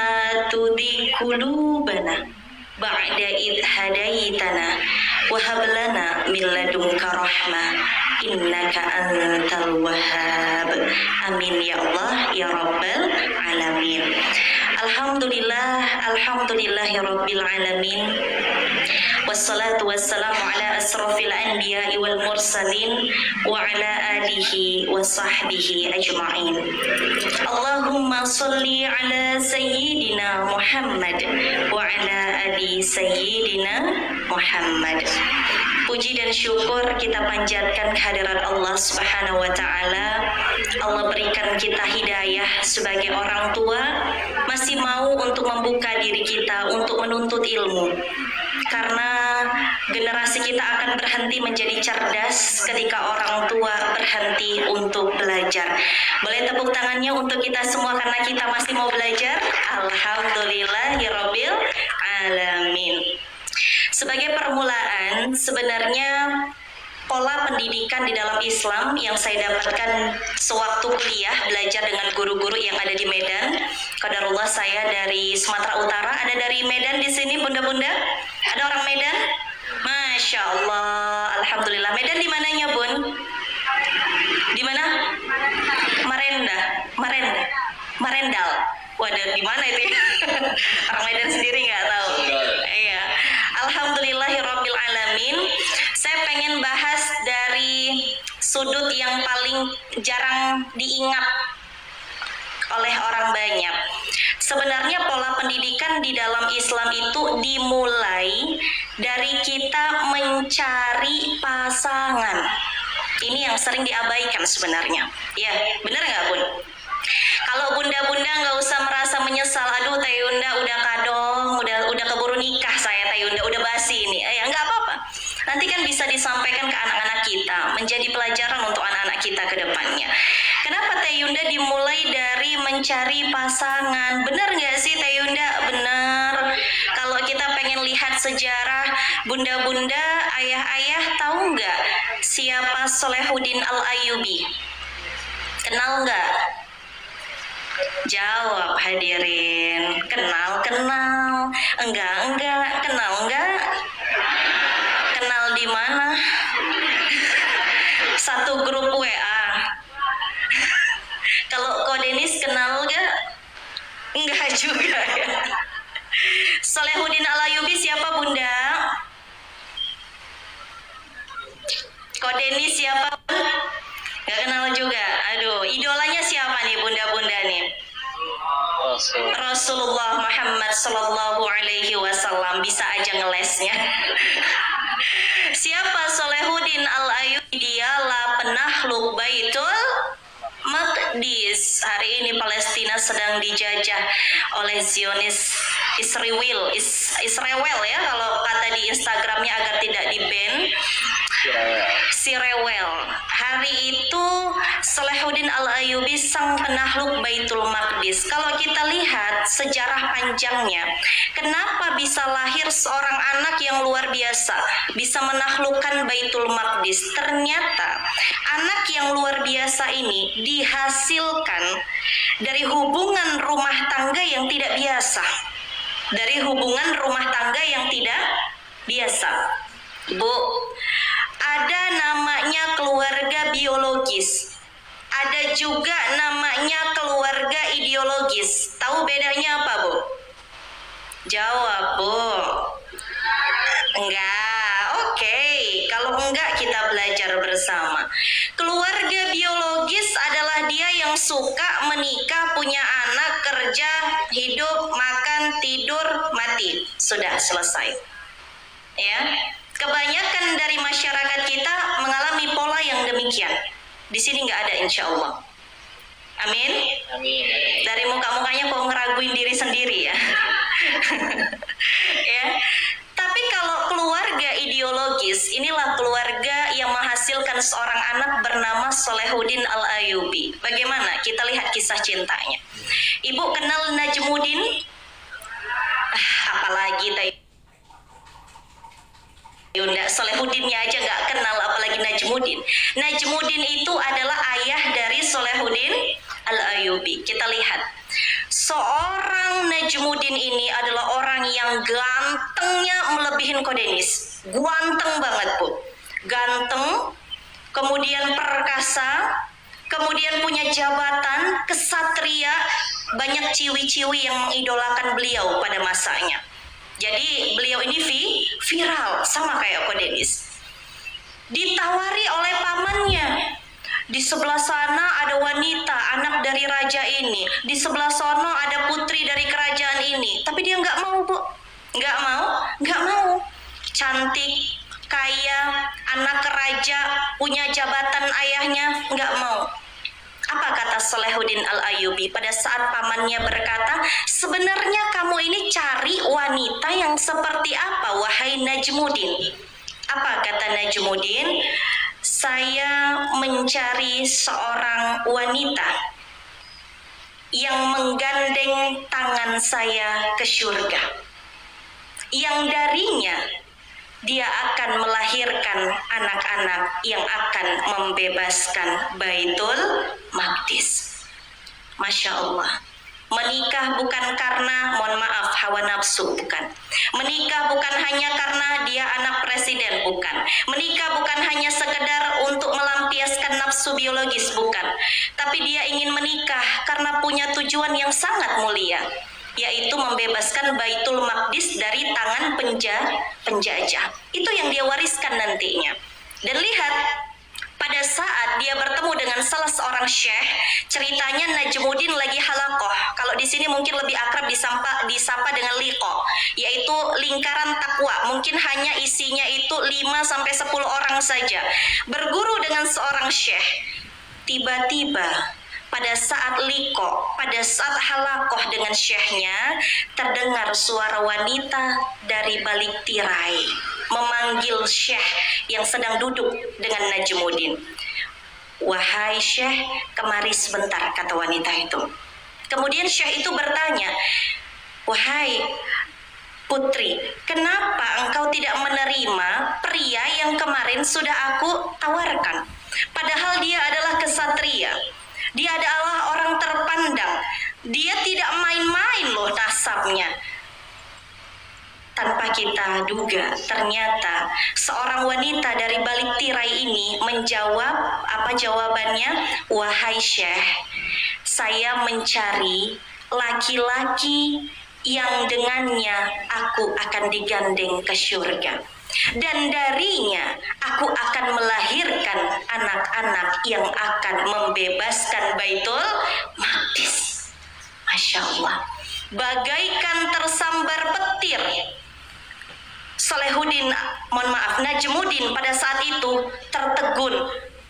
tudzi qulubana ba'da idh hadaitana wa hab lana min ladunka rahmah innaka antal wahhab. Amin ya Allah ya rabbal alamin. Alhamdulillahi rabbil alamin. Wassalatu wassalamu ala asrafil anbiya'i wal mursalin wa ala alihi wa sahbihi ajma'in. Allahumma salli ala sayyidina Muhammad wa ala ali sayyidina Muhammad. Puji dan syukur kita panjatkan kehadirat Allah Subhanahu wa ta'ala. Allah berikan kita hidayah sebagai orang tua, masih mau untuk membuka diri kita untuk menuntut ilmu. Karena generasi kita akan berhenti menjadi cerdas ketika orang tua berhenti untuk belajar. Boleh tepuk tangannya untuk kita semua karena kita masih mau belajar. Alhamdulillahirabbil alamin. Sebagai permulaan, sebenarnya pola pendidikan di dalam Islam yang saya dapatkan sewaktu kuliah belajar dengan guru-guru yang ada di Medan. Qadarullah saya dari Sumatera Utara. Ada dari Medan di sini, bunda-bunda? Ada orang Medan? Masya Allah, alhamdulillah. Medan di mananya, Bun? Di mana? Marendal. Waduh, di mana itu? Orang Medan sendiri nggak tahu. Iya. Alhamdulillahirabbil alamin. Saya pengen bahas dari sudut yang paling jarang diingat oleh orang banyak. Sebenarnya pola pendidikan di dalam Islam itu dimulai dari kita mencari pasangan. Ini yang sering diabaikan sebenarnya. Ya, benar nggak, Bun? Kalau bunda-bunda nggak usah merasa menyesal, aduh Teh Yunda udah kadong, udah keburu nikah saya Teh Yunda, udah basi ini. Ya nggak apa-apa. Nanti kan bisa disampaikan ke anak-anak kita, menjadi pelajaran untuk anak-anak kita ke depannya. Kenapa Teh Yunda dimulai dari mencari pasangan? Benar nggak sih Teh Yunda? Benar. Kalau kita pengen lihat sejarah bunda-bunda, ayah-ayah, tahu nggak siapa Shalahuddin Al-Ayyubi? Kenal nggak? Jawab hadirin. Kenal. Enggak. Kenal enggak? Kenal di mana? Satu grup WA. Kalau Ko Denis kenal nggak? Enggak juga ya. Shalahuddin Al-Ayyubi siapa bunda? Ko Denis siapa? Nggak kenal juga. Aduh, idolanya siapa nih bunda-bunda nih? Rasulullah Muhammad Sallallahu Alaihi Wasallam. Bisa aja ngelesnya. Siapa Shalahuddin Al-Ayyubi? Dialah penakluk Baitul Maqdis. Hari ini Palestina sedang dijajah oleh Zionis Israel ya, kalau kata di Instagramnya agar tidak di-ban. Sirewel. Hari itu Shalahuddin Al-Ayyubi sang penakluk Baitul Maqdis. Kalau kita lihat sejarah panjangnya, kenapa bisa lahir seorang anak yang luar biasa, bisa menaklukkan Baitul Maqdis? Ternyata anak yang luar biasa ini dihasilkan dari hubungan rumah tangga yang tidak biasa. Dari hubungan rumah tangga yang tidak biasa. Bu, ada namanya keluarga biologis, ada juga namanya keluarga ideologis. Tahu bedanya apa, Bu? Jawab, Bu. Enggak. Oke, kalau enggak kita belajar bersama. Keluarga biologis adalah dia yang suka menikah, punya anak, kerja, hidup, makan, tidur, mati. Sudah selesai. Ya. Kebanyakan dari masyarakat kita mengalami pola yang demikian. Di sini nggak ada, insya Allah. Amin. Amin. Dari muka-mukanya kok ngeraguin diri sendiri ya. Ya. Tapi kalau keluarga ideologis, inilah keluarga yang menghasilkan seorang anak bernama Shalahuddin Al-Ayyubi. Bagaimana? Kita lihat kisah cintanya. Ibu kenal Najmuddin? Apalagi Yunda, Shalahuddinnya aja nggak kenal, apalagi Najmuddin. Najmuddin itu adalah ayah dari Shalahuddin Al-Ayyubi. Kita lihat, seorang Najmuddin ini adalah orang yang gantengnya melebihin Ko Denis. Ganteng banget, Bu. Ganteng, kemudian perkasa, kemudian punya jabatan, kesatria, banyak ciwi-ciwi yang mengidolakan beliau pada masanya. Jadi beliau ini viral, sama kayak Ko Denis. Ditawari oleh pamannya, di sebelah sana ada wanita, anak dari raja ini. Di sebelah sana ada putri dari kerajaan ini. Tapi dia nggak mau, Bu. Nggak mau. Cantik, kaya, anak raja, punya jabatan ayahnya, nggak mau. Apa kata Shalahuddin Al-Ayyubi pada saat pamannya berkata, sebenarnya kamu ini cari wanita yang seperti apa, wahai Najmuddin? Apa kata Najmuddin? Saya mencari seorang wanita yang menggandeng tangan saya ke surga, yang darinya dia akan melahirkan anak-anak yang akan membebaskan Baitul Maqdis. Masya Allah. Menikah bukan karena, mohon maaf, hawa nafsu, bukan. Menikah bukan hanya karena dia anak presiden, bukan. Menikah bukan hanya sekedar untuk melampiaskan nafsu biologis, bukan. Tapi dia ingin menikah karena punya tujuan yang sangat mulia, yaitu membebaskan Baitul Maqdis dari tangan penjajah. Itu yang dia wariskan nantinya. Dan lihat, pada saat dia bertemu dengan salah seorang syekh, ceritanya Najmuddin lagi halaqah. Kalau di sini mungkin lebih akrab disapa dengan liqa, yaitu lingkaran takwa. Mungkin hanya isinya itu 5-10 orang saja. Berguru dengan seorang syekh. Tiba-tiba pada saat liko, pada saat halakoh dengan syekhnya, terdengar suara wanita dari balik tirai memanggil syekh yang sedang duduk dengan Najmuddin. "Wahai syekh, kemari sebentar," kata wanita itu. Kemudian syekh itu bertanya, "Wahai putri, kenapa engkau tidak menerima pria yang kemarin sudah aku tawarkan? Padahal dia adalah kesatria, dia adalah orang terpandang, dia tidak main-main loh nasabnya." Tanpa kita duga, ternyata seorang wanita dari balik tirai ini menjawab, apa jawabannya? "Wahai syekh, saya mencari laki-laki yang dengannya aku akan digandeng ke syurga. Dan darinya aku akan melahirkan anak-anak yang akan membebaskan Baitul Maqdis." Masya Allah. Bagaikan tersambar petir, Najmuddin pada saat itu tertegun.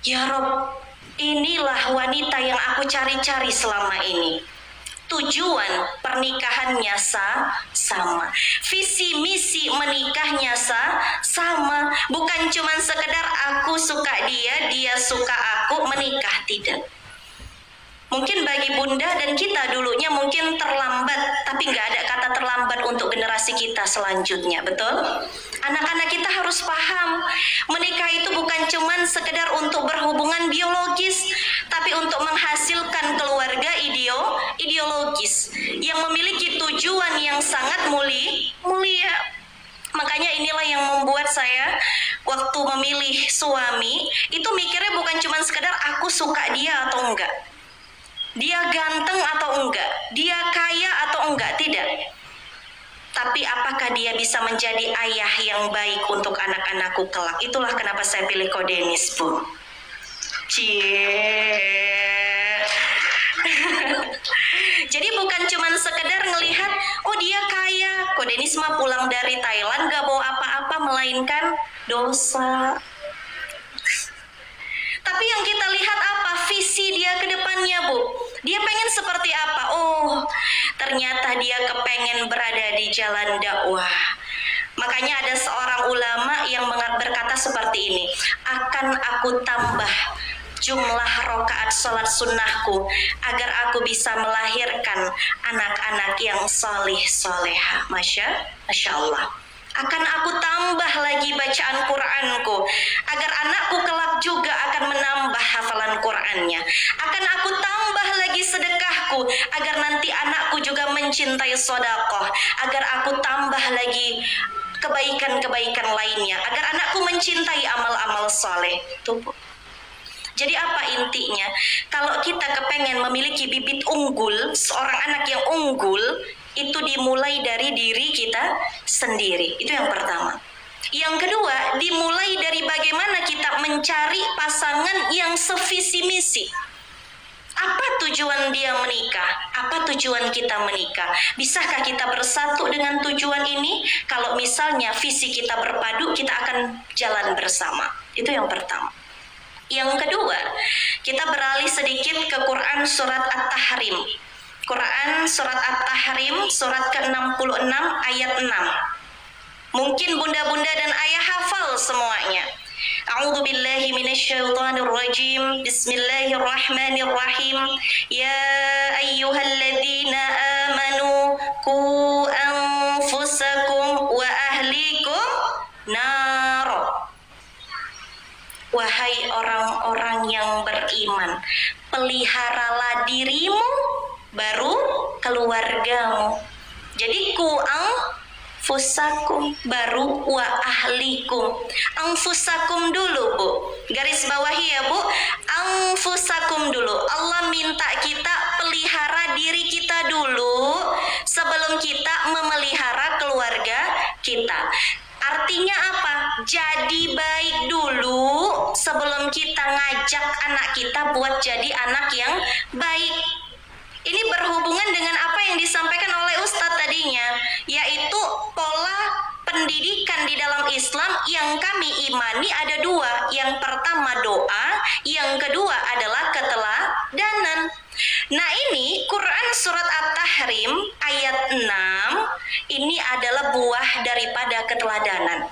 "Ya Rob, inilah wanita yang aku cari-cari selama ini. Tujuan pernikahannya sama, visi misi menikahnya sama, bukan cuma sekedar aku suka dia, dia suka aku, menikah, tidak." Mungkin bagi bunda dan kita dulunya mungkin terlambat, tapi nggak ada kata terlambat untuk generasi kita selanjutnya, betul? Anak-anak kita harus paham, menikah itu bukan cuman sekedar untuk berhubungan biologis, tapi untuk menghasilkan keluarga ideologis yang memiliki tujuan yang sangat mulia. Makanya inilah yang membuat saya waktu memilih suami itu mikirnya bukan cuman sekedar aku suka dia atau enggak, dia ganteng atau enggak, dia kaya atau enggak, tidak. Tapi apakah dia bisa menjadi ayah yang baik untuk anak-anakku kelak? Itulah kenapa saya pilih Ko Denis, Bu. Jadi bukan cuma sekedar ngelihat, oh dia kaya, Ko Denis mah pulang dari Thailand gak bawa apa-apa, melainkan dosa. Tapi yang kita lihat apa? Visi dia ke depannya, Bu. Dia pengen seperti apa? Oh, ternyata dia kepengen berada di jalan dakwah. Makanya ada seorang ulama yang berkata seperti ini, "Akan aku tambah jumlah rakaat sholat sunnahku agar aku bisa melahirkan anak-anak yang solih soleha." Masya Allah. "Akan aku tambah lagi bacaan Qur'anku agar anakku kelak juga akan menambah hafalan Qur'annya. Akan aku tambah lagi sedekahku agar nanti anakku juga mencintai sedekah. Agar aku tambah lagi kebaikan-kebaikan lainnya agar anakku mencintai amal-amal soleh." Tuh, Bu. Jadi apa intinya? Kalau kita kepengen memiliki bibit unggul, seorang anak yang unggul, itu dimulai dari diri kita sendiri. Itu yang pertama. Yang kedua, dimulai dari bagaimana kita mencari pasangan yang sevisi misi. Apa tujuan dia menikah? Apa tujuan kita menikah? Bisakah kita bersatu dengan tujuan ini? Kalau misalnya visi kita berpadu, kita akan jalan bersama. Itu yang pertama. Yang kedua, kita beralih sedikit ke Quran surat At-Tahrim. Quran surat At-Tahrim surat ke-66 ayat 6. Mungkin bunda-bunda dan ayah hafal semuanya. A'udzu billahi minasyaitonir rajim. Bismillahirrahmanirrahim. Ya ayyuhalladzina amanu qu anfusakum wa ahlikum nar. Wahai orang-orang yang beriman, peliharalah dirimu baru keluargamu. Jadi anfusakum baru wa ahlikum. Anfusakum dulu, Bu. Garis bawahi ya, Bu. Anfusakum dulu. Allah minta kita pelihara diri kita dulu sebelum kita memelihara keluarga kita. Artinya apa? Jadi baik dulu sebelum kita ngajak anak kita buat jadi anak yang baik. Ini berhubungan dengan apa yang disampaikan oleh Ustadz tadinya, yaitu pola pendidikan Bahkan di dalam Islam yang kami imani ada dua. Yang pertama doa, yang kedua adalah keteladanan. Nah ini Quran surat At-Tahrim ayat 6 ini adalah buah daripada keteladanan.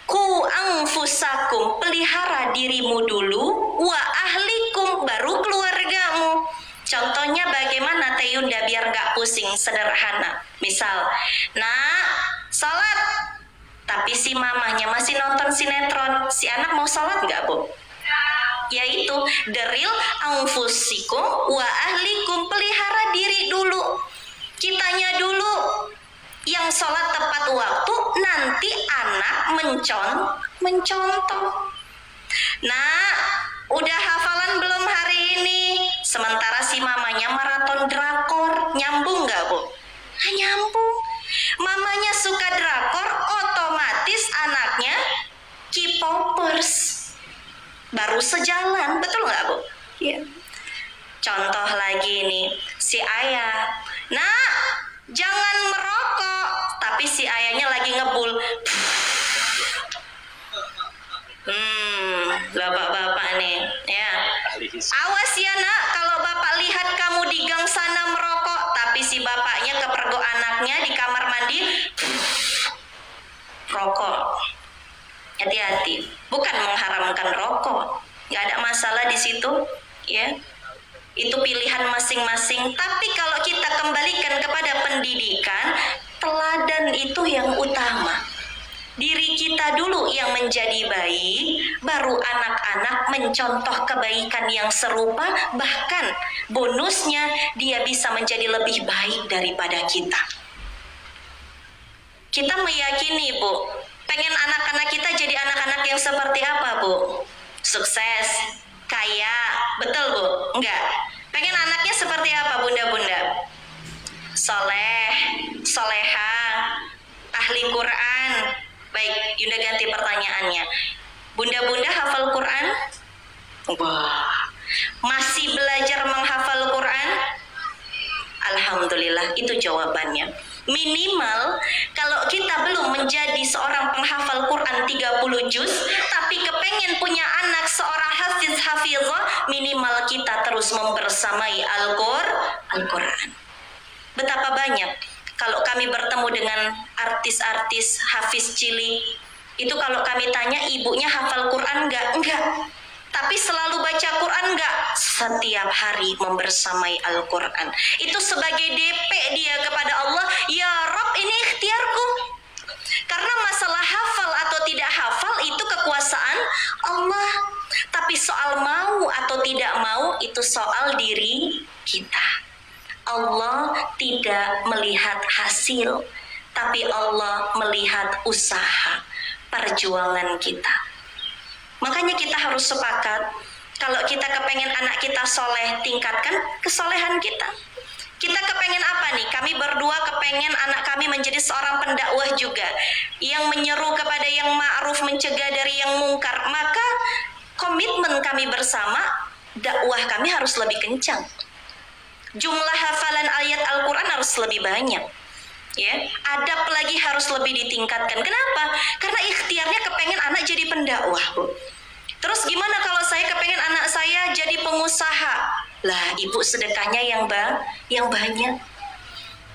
Ku anfusakum, pelihara dirimu dulu, wa ahlikum, baru keluargamu. Contohnya bagaimana Teh Yunda biar gak pusing, sederhana. Misal, nak sholat, tapi si mamahnya masih nonton sinetron, si anak mau sholat gak Bu? Yaitu deril anfusikum wa ahlikum, pelihara diri dulu, kitanya dulu yang sholat tepat waktu, nanti anak mencontoh. Nah, udah hafalan belum hari ini? Sementara si mamanya maraton drakor, nyambung gak Bu? Nah, nyambung. Mamanya suka drakor, otomatis anaknya K-popers. Baru sejalan, betul nggak Bu? Iya. Contoh lagi nih, si ayah. Nah, jangan merokok. Tapi si ayahnya lagi ngebul. Bapak-bapak nih, ya. Awas ya nak, kalau bapak lihat kamu di gang sana merokok, tapi si bapaknya kepergok anaknya di kamar mandi, rokok. Hati-hati, bukan mengharamkan rokok, nggak ada masalah di situ, ya. Itu pilihan masing-masing. Tapi kalau kita kembalikan kepada pendidikan, teladan itu yang utama. Diri kita dulu yang menjadi baik, baru anak-anak mencontoh kebaikan yang serupa, bahkan bonusnya dia bisa menjadi lebih baik daripada kita. Kita meyakini Bu, pengen anak-anak kita jadi anak-anak yang seperti apa Bu? Sukses, kaya, betul Bu? Enggak. Pengen anaknya seperti apa bunda-bunda? Soleh, soleha, ahli Quran. Baik, Yunda ganti pertanyaannya. Bunda-bunda hafal Quran? Wah, masih belajar menghafal Quran? Alhamdulillah, itu jawabannya. Minimal kalau kita belum menjadi seorang penghafal Quran 30 juz, tapi kepengen punya anak seorang hafiz hafizah, minimal kita terus membersamai Al-Quran. Betapa banyak kalau kami bertemu dengan artis-artis hafiz cilik, itu kalau kami tanya ibunya hafal Quran enggak? Enggak. Tapi selalu baca Quran enggak? Setiap hari membersamai Al-Quran. Itu sebagai DP dia kepada Allah, ya Rob ini ikhtiarku. Karena masalah hafal atau tidak hafal itu kekuasaan Allah. Tapi soal mau atau tidak mau itu soal diri kita. Allah tidak melihat hasil, tapi Allah melihat usaha, perjuangan kita. Makanya kita harus sepakat, kalau kita kepengen anak kita soleh, tingkatkan kesolehan kita. Kita kepengen apa nih? Kami berdua kepengen anak kami menjadi seorang pendakwah juga, yang menyeru kepada yang ma'ruf, mencegah dari yang mungkar. Maka komitmen kami bersama, dakwah kami harus lebih kencang. Jumlah hafalan ayat Al-Quran harus lebih banyak, ya. Adab lagi harus lebih ditingkatkan. Kenapa? Karena ikhtiarnya kepengen anak jadi pendakwah, Bu. Terus gimana kalau saya kepengen anak saya jadi pengusaha? Lah, ibu sedekahnya yang banyak.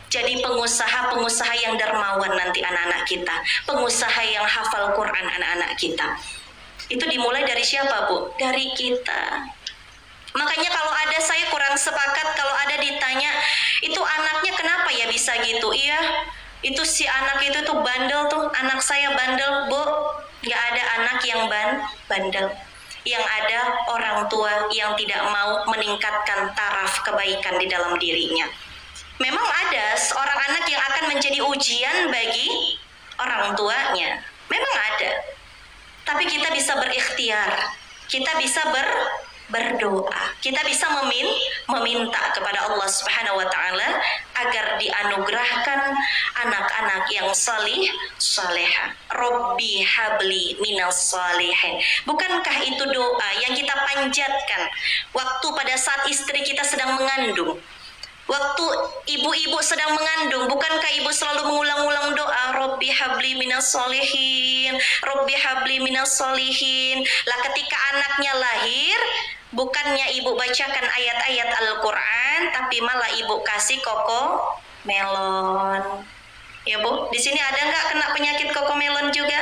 Jadi pengusaha yang dermawan nanti anak-anak kita, pengusaha yang hafal Quran anak-anak kita. Itu dimulai dari siapa, Bu? Dari kita. Makanya kalau ada, saya kurang sepakat kalau ada ditanya, itu anaknya kenapa ya bisa gitu? Iya, itu si anak itu tuh bandel tuh, anak saya bandel, Bu. Nggak ada anak yang bandel. Yang ada orang tua yang tidak mau meningkatkan taraf kebaikan di dalam dirinya. Memang ada seorang anak yang akan menjadi ujian bagi orang tuanya. Memang ada. Tapi kita bisa berikhtiar. Kita bisa berdoa. Kita bisa meminta kepada Allah Subhanahu wa taala agar dianugerahkan anak-anak yang salih salehah. Robbi habli minas salihin. Bukankah itu doa yang kita panjatkan waktu pada saat istri kita sedang mengandung? Waktu ibu-ibu sedang mengandung, bukankah ibu selalu mengulang-ulang doa, Robbi habli minas solihin, Robbi habli minas solihin. Lah ketika anaknya lahir, bukannya ibu bacakan ayat-ayat Al-Quran, tapi malah ibu kasih koko melon. Ya Bu, di sini ada nggak kena penyakit koko melon juga?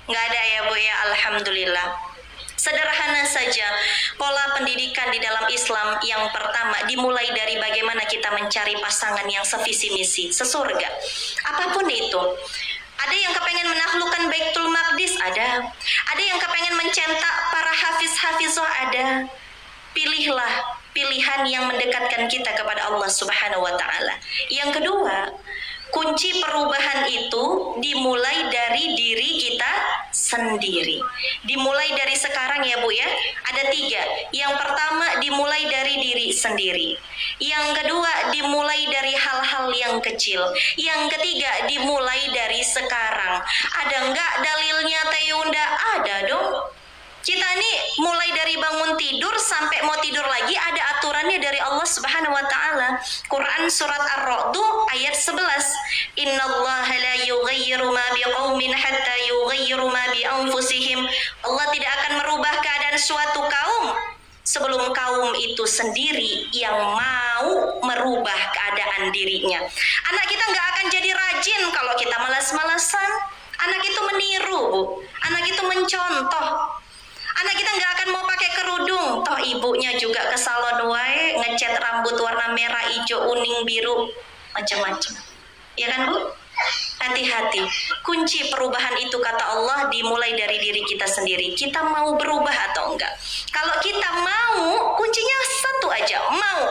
Nggak ada ya Bu ya, Alhamdulillah. Sederhana saja, pola pendidikan di dalam Islam yang pertama dimulai dari bagaimana kita mencari pasangan yang sevisi misi, sesurga. Apapun itu. Ada yang kepengen menaklukkan Baitul Maqdis, ada. Ada yang kepengen mencetak para hafiz-hafizah, ada. Pilihlah pilihan yang mendekatkan kita kepada Allah Subhanahu wa taala. Yang kedua, kunci perubahan itu dimulai dari diri kita sendiri. Dimulai dari sekarang ya Bu ya. Ada 3. Yang pertama dimulai dari diri sendiri. Yang kedua dimulai dari hal-hal yang kecil. Yang ketiga dimulai dari sekarang. Ada enggak dalilnya Teh Yunda? Ada dong. Kita nih mulai dari bangun tidur sampai mau tidur lagi ada aturannya dari Allah Subhanahu wa taala. Quran surat Ar-Ra'd ayat 11. Innallaha la yughayyiru ma biqaumin hatta yughayyiru ma bi anfusihim. Allah tidak akan merubah keadaan suatu kaum sebelum kaum itu sendiri yang mau merubah keadaan dirinya. Anak kita nggak akan jadi rajin kalau kita malas-malasan. Anak itu meniru, Bu. Anak itu mencontoh. Anak kita nggak akan mau pakai kerudung, toh ibunya juga ke salon wae ngecat rambut warna merah, hijau, kuning, biru, macam-macam. Ya kan Bu? Hati-hati. Kunci perubahan itu kata Allah dimulai dari diri kita sendiri. Kita mau berubah atau enggak? Kalau kita mau, kuncinya satu aja, mau.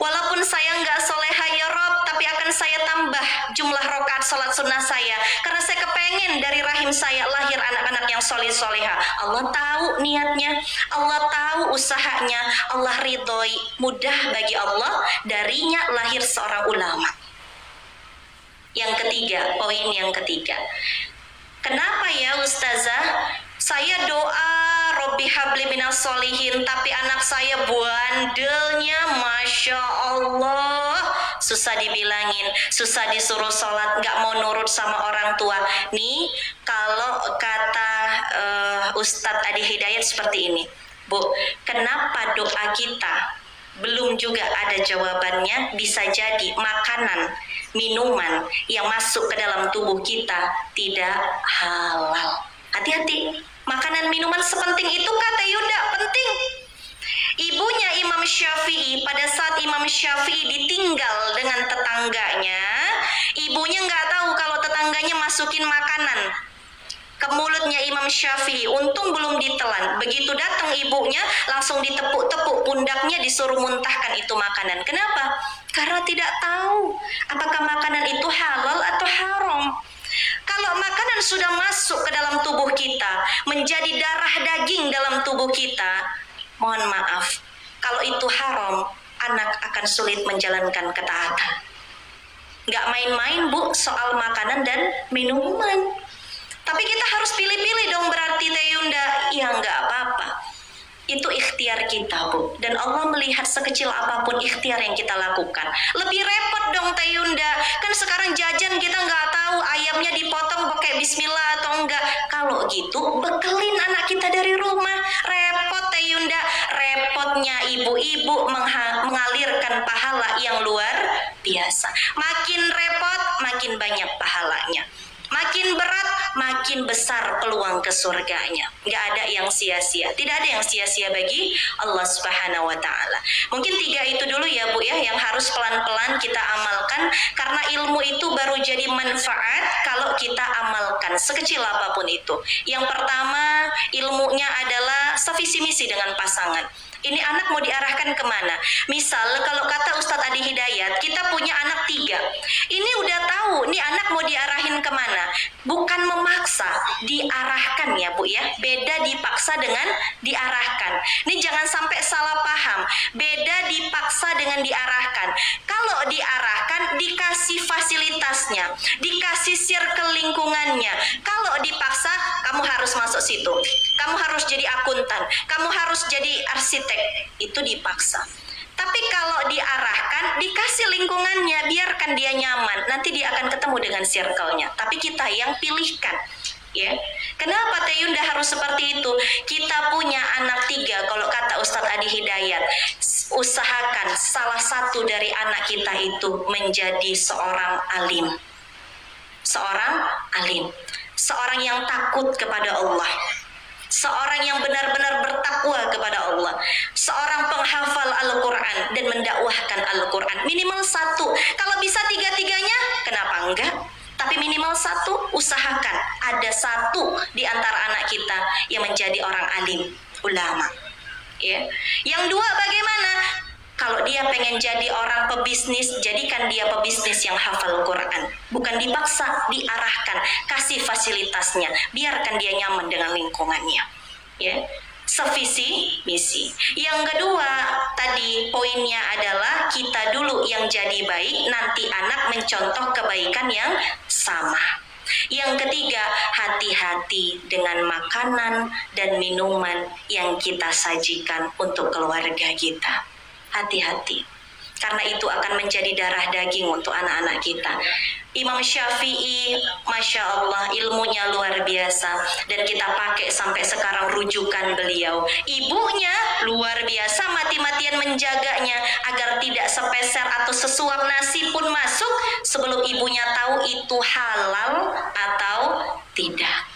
Walaupun saya nggak soleha ya Rob, tapi akan saya tambah jumlah rakaat salat sunnah saya. Karena saya kepengen dari rahim saya lahir anak-anak yang soleh-soleha. Allah tahu niatnya, Allah tahu usahanya, Allah ridhoi. Mudah bagi Allah darinya lahir seorang ulama. Yang ketiga, poin yang ketiga. Kenapa ya Ustazah? Saya doa Robbi habli minas solihin, tapi anak saya bandelnya, Masya Allah, susah dibilangin, susah disuruh sholat, nggak mau nurut sama orang tua. Nih, kalau kata Ustadz Adi Hidayat seperti ini, Bu, kenapa doa kita belum juga ada jawabannya? Bisa jadi makanan, minuman yang masuk ke dalam tubuh kita tidak halal. Hati-hati, makanan minuman sepenting itu kata Yuda, penting. Ibunya Imam Syafi'i, pada saat Imam Syafi'i ditinggal dengan tetangganya, ibunya nggak tahu kalau tetangganya masukin makanan ke mulutnya Imam Syafi'i. Untung belum ditelan. Begitu datang ibunya, langsung ditepuk-tepuk pundaknya, disuruh muntahkan itu makanan. Kenapa? Karena tidak tahu apakah makanan itu halal atau haram. Kalau makanan sudah masuk ke dalam tubuh kita, menjadi darah daging dalam tubuh kita, mohon maaf, kalau itu haram, anak akan sulit menjalankan ketaatan. Nggak main-main Bu soal makanan dan minuman. Tapi kita harus pilih-pilih dong berarti Teh Yunda. Ya nggak apa-apa. Itu ikhtiar kita Bu. Dan Allah melihat sekecil apapun ikhtiar yang kita lakukan. Lebih repot dong Teh Yunda. Kan sekarang jajan kita nggak tahu ayamnya dipotong pakai bismillah atau enggak. Kalau gitu bekelin anak kita dari rumah. Repot Teh Yunda. Repotnya ibu-ibu mengalirkan pahala yang luar biasa. Makin repot, makin banyak pahalanya. Makin berat, makin besar peluang ke surganya. Nggak ada yang sia-sia. Tidak ada yang sia-sia bagi Allah Subhanahu wa ta'ala. Mungkin 3 itu dulu ya Bu ya, yang harus pelan-pelan kita amalkan. Karena ilmu itu baru jadi manfaat kalau kita amalkan, sekecil apapun itu. Yang pertama, ilmunya adalah sevisi misi dengan pasangan. Ini anak mau diarahkan kemana? Misal kalau kata Ustadz Adi Hidayat, kita punya anak 3. Ini udah tahu, nih anak mau diarahin kemana? Bukan memaksa, diarahkan ya Bu ya. Beda dipaksa dengan diarahkan. Ini jangan sampai salah paham. Beda dipaksa dengan diarahkan. Kalau diarahkan, dikasih fasilitasnya, dikasih circle lingkungannya. Kalau dipaksa, kamu harus masuk situ. Kamu harus jadi akuntan, kamu harus jadi arsitek. Itu dipaksa. Tapi Tapi kalau diarahkan, dikasih lingkungannya, biarkan dia nyaman, nanti dia akan ketemu dengan circle-nya. Tapi kita yang pilihkan, ya. Kenapa Teh Yunda harus seperti itu? Kita punya anak 3, kalau kata Ustadz Adi Hidayat, usahakan salah satu dari anak kita itu menjadi seorang alim. Seorang alim, seorang yang takut kepada Allah, seorang yang benar-benar bertakwa kepada Allah, seorang penghafal Al-Quran dan mendakwahkan Al-Quran. Minimal 1, kalau bisa 3-3-nya, kenapa enggak? Tapi minimal 1, usahakan ada 1 di antara anak kita yang menjadi orang alim, ulama. Ya. Yang 2 bagaimana? Kalau dia pengen jadi orang pebisnis, jadikan dia pebisnis yang hafal Quran. Bukan dipaksa, diarahkan, kasih fasilitasnya, biarkan dia nyaman dengan lingkungannya. Ya, sevisi misi. Yang kedua, tadi poinnya adalah kita dulu yang jadi baik, nanti anak mencontoh kebaikan yang sama. Yang ketiga, hati-hati dengan makanan dan minuman yang kita sajikan untuk keluarga kita. Hati-hati, karena itu akan menjadi darah daging untuk anak-anak kita. Imam Syafi'i, Masya Allah, ilmunya luar biasa, dan kita pakai sampai sekarang rujukan beliau. Ibunya luar biasa, mati-matian menjaganya agar tidak sepeser atau sesuap nasi pun masuk sebelum ibunya tahu itu halal atau tidak.